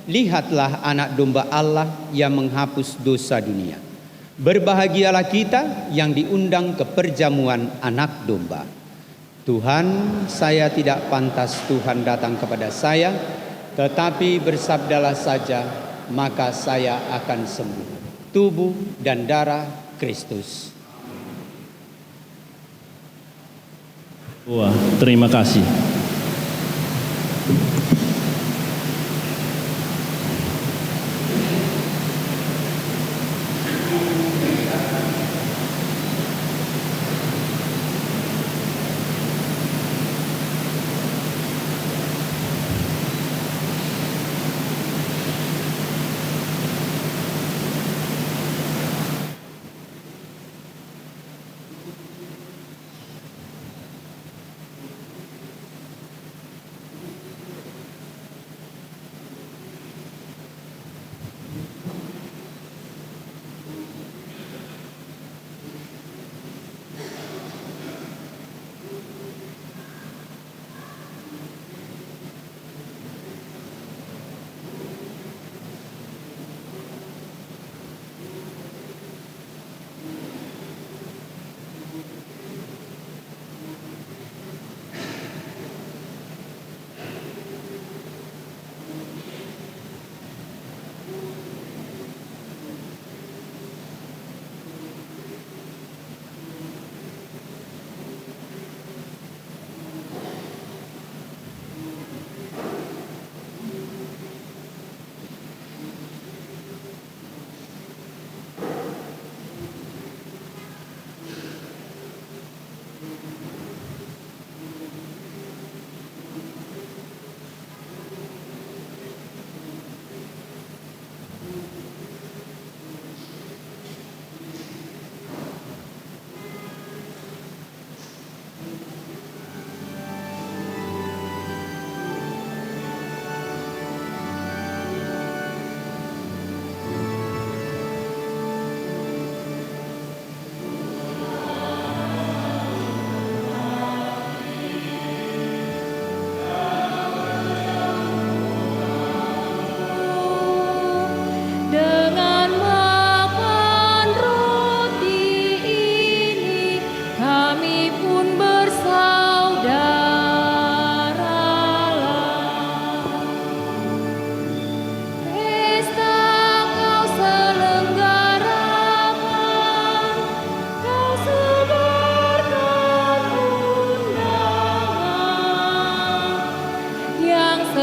lihatlah anak domba Allah yang menghapus dosa dunia. Berbahagialah kita yang diundang ke perjamuan anak domba. Tuhan, saya tidak pantas Tuhan datang kepada saya, tetapi bersabdalah saja, maka saya akan sembuh. Tubuh dan darah Kristus. Wah, terima kasih.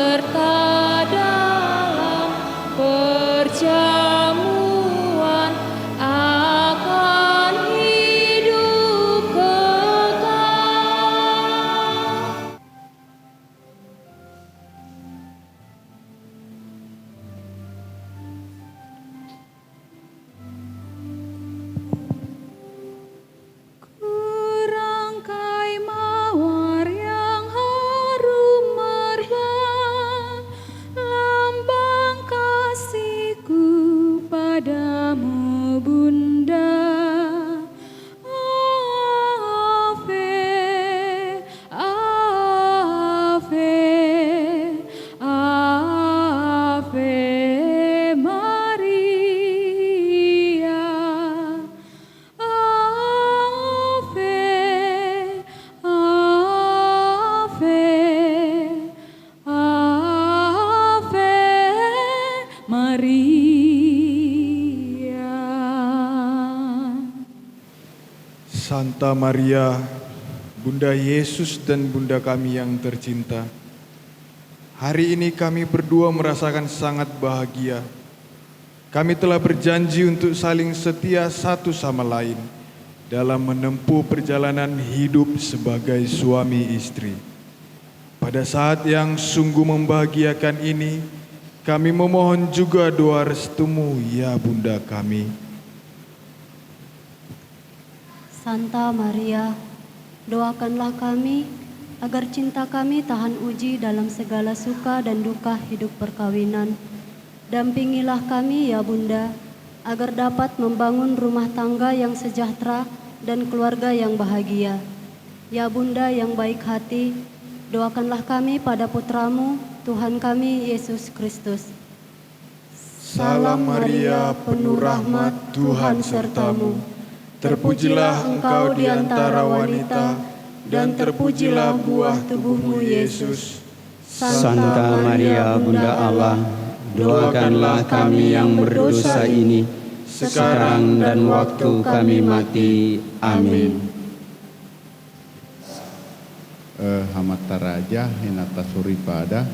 serta dalam perjamuan akan hidup kekal. Kurangkai mawar yang harum merbah, lambang kasihku padamu Bunda. Ave, Ave, Ave Maria. Ave, Ave, Ave Maria. Santa Maria, Bunda Yesus dan Bunda kami yang tercinta, hari ini kami berdua merasakan sangat bahagia. Kami telah berjanji untuk saling setia satu sama lain dalam menempuh perjalanan hidup sebagai suami istri. Pada saat yang sungguh membahagiakan ini, kami memohon juga doa restumu ya Bunda kami. Santa Maria, doakanlah kami agar cinta kami tahan uji dalam segala suka dan duka hidup perkawinan. Dampingilah kami ya Bunda, agar dapat membangun rumah tangga yang sejahtera dan keluarga yang bahagia. Ya Bunda yang baik hati, doakanlah kami pada putramu, Tuhan kami Yesus Kristus. Salam Maria, penuh rahmat, Tuhan sertamu. Terpujilah engkau di antara wanita, dan terpujilah buah tubuhmu Yesus. Santa Maria, Bunda Allah, doakanlah kami yang berdosa ini, sekarang dan waktu kami mati. Amin. Hamataraja hinata suripada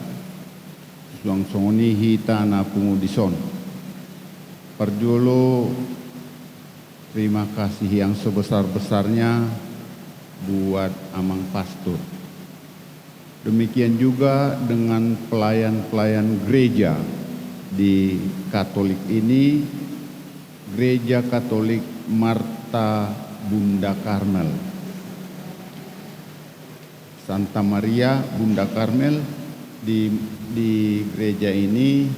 suangsongoni hita na pungudison. Perjolo terima kasih yang sebesar-besarnya buat Amang Pastor. Demikian juga dengan pelayan-pelayan gereja di Katolik ini, Gereja Katolik Marta Bunda Karmel. Santa Maria Bunda Karmel di gereja ini,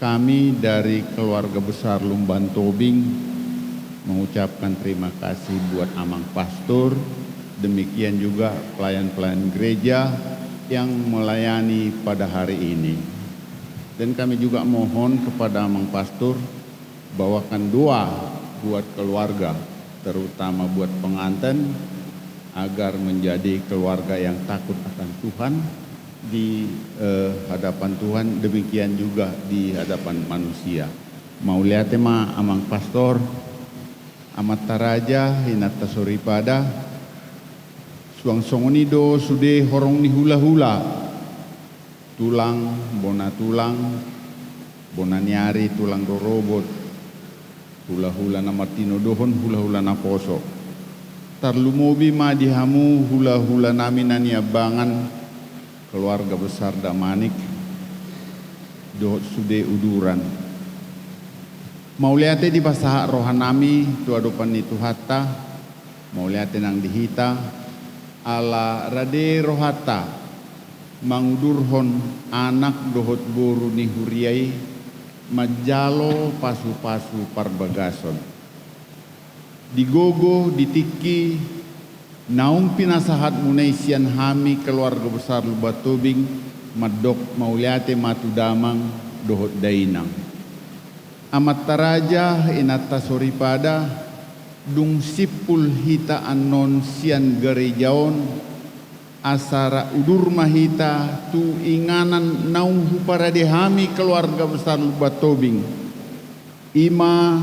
kami dari keluarga besar Lumban Tobing mengucapkan terima kasih buat Amang Pastor, demikian juga pelayan-pelayan gereja yang melayani pada hari ini. Dan kami juga mohon kepada Amang Pastor bawakan doa buat keluarga, terutama buat pengantin, agar menjadi keluarga yang takut akan Tuhan di hadapan Tuhan, demikian juga di hadapan manusia. Mau lihat tema Amang Pastor, amat taraja hinata soripada suangsongonido sude horong ni hula-hula tulang bona nyari tulang do robot hula-hula na martino dohon hula-hula na poso tarlumobi ma dihamu hula-hula namin na niabangan keluarga besar Damanik do sude uduran. Mauliate di basaha rohanami tu adopan itu hatta mauliate nang dihita ala rade rohata mangudurhon anak dohot boru ni huriai majalo pasu-pasu parbagason digogo ditiki naung pinasahat munaisian hami keluarga besar Lubatobing madok mauliate matu damang dohot dainang. Amat taraja inata soripada dung sipul hita anon sian gerejaon asara udur mahita tu inganan naung huparade hami keluarga besar Lubatobing ima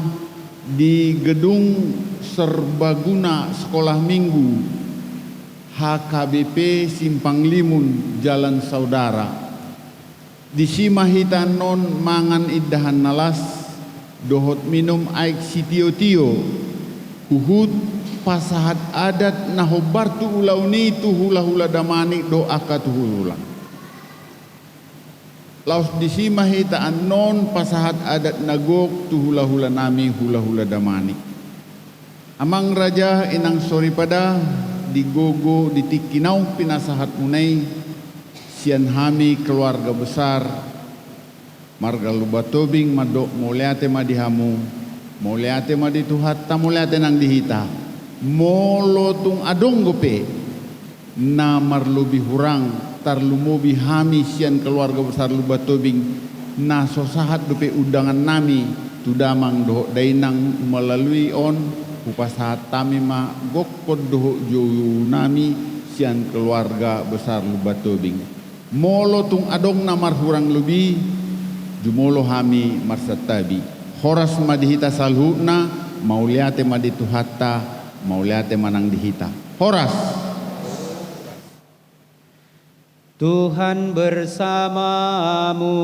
di gedung serbaguna sekolah minggu HKBP Simpang Limun Jalan Saudara Disimahita non mangan iddahan nalas dohot minum aik sitio-tio uhud pasahat adat nahobar tu ulauni tu hula-hula damani do akatu hululang. Laos disimahita non pasahat adat nagok tu hula-hula nami hula-hula damani. Amang raja inang sori pada digogo ditikinau pinasahat munai sian hami keluarga besar marga Lubatobing madok muliate madihamu muliate madituhatta muliate nang dihita molotung adong gope na marlubi hurang tarlumubi hami sian keluarga besar Lubatobing na sosahat dope undangan nami tudamang doh dainang melalui on upasahat tami ma gokod doh joyu nami sian keluarga besar Lubatobing molo tung adong namar hurang lubi jumolo hami marsatabi horas madihita salhuna mauliate madituhatta mauliate manang dihita horas. Tuhan bersamamu.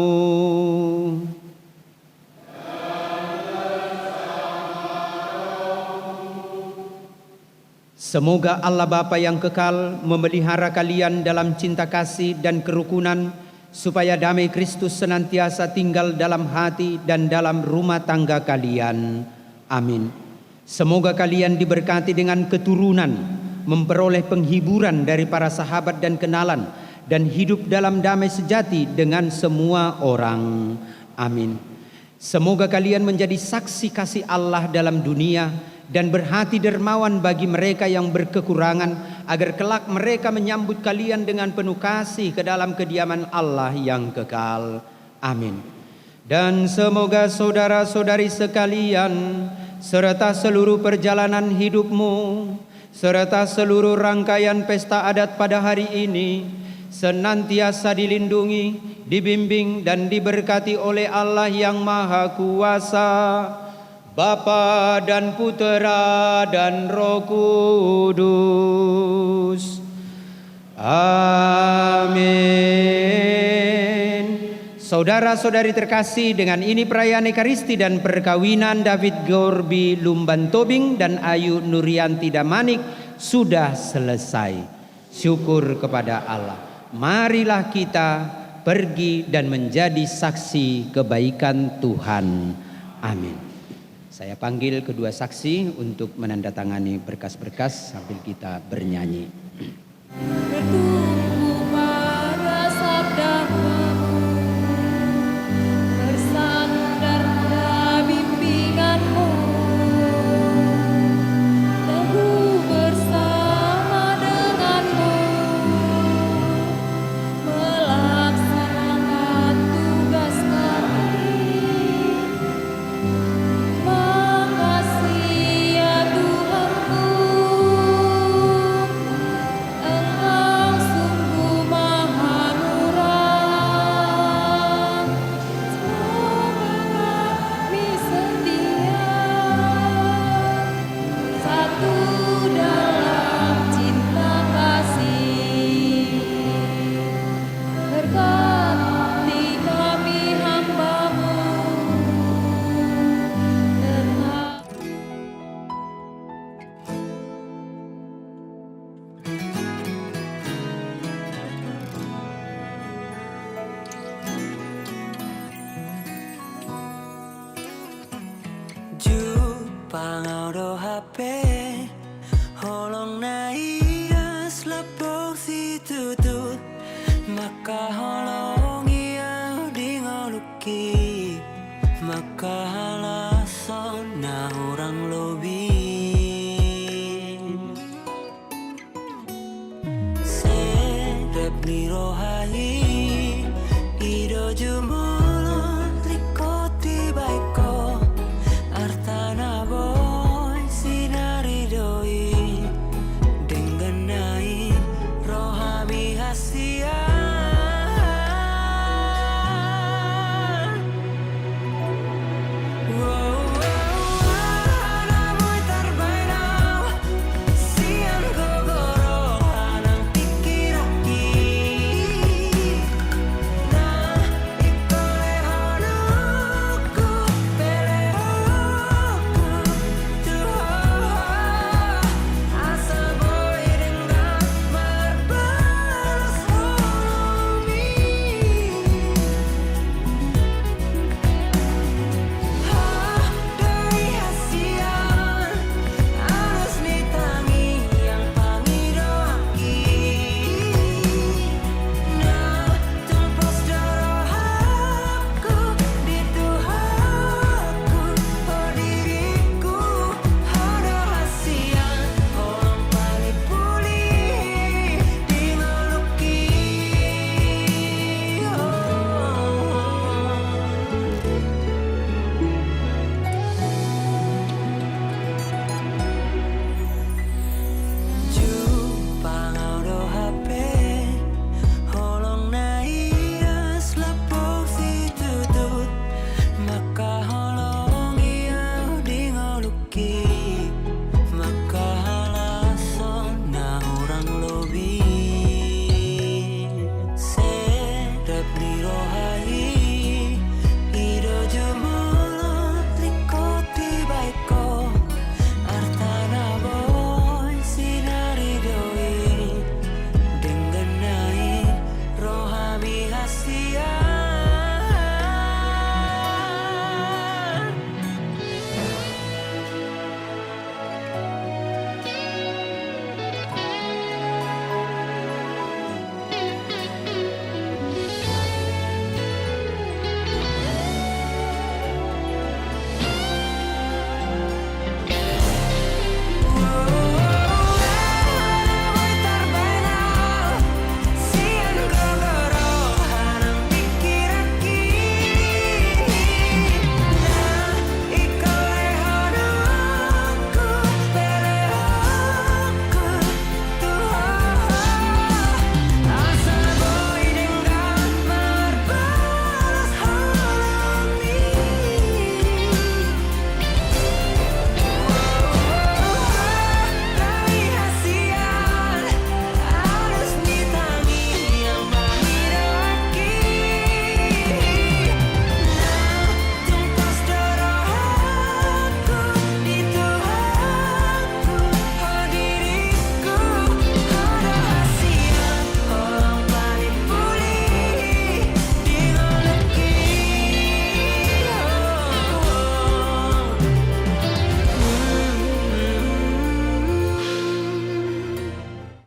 Semoga Allah Bapa yang kekal memelihara kalian dalam cinta kasih dan kerukunan, supaya damai Kristus senantiasa tinggal dalam hati dan dalam rumah tangga kalian. Amin. Semoga kalian diberkati dengan keturunan, memperoleh penghiburan dari para sahabat dan kenalan, dan hidup dalam damai sejati dengan semua orang. Amin. Semoga kalian menjadi saksi kasih Allah dalam dunia dan berhati dermawan bagi mereka yang berkekurangan, agar kelak mereka menyambut kalian dengan penuh kasih ke dalam kediaman Allah yang kekal. Amin. Dan semoga saudara-saudari sekalian, serta seluruh perjalanan hidupmu, serta seluruh rangkaian pesta adat pada hari ini, senantiasa dilindungi, dibimbing dan diberkati oleh Allah yang Maha Kuasa, Bapa dan Putera dan Roh Kudus. Amin. Saudara-saudari terkasih, dengan ini perayaan Ekaristi dan perkawinan David Gorby Lumbantobing dan Ayu Nurianti Damanik sudah selesai. Syukur kepada Allah. Marilah kita pergi dan menjadi saksi kebaikan Tuhan. Amin. Saya panggil kedua saksi untuk menandatangani berkas-berkas sambil kita bernyanyi. Betul.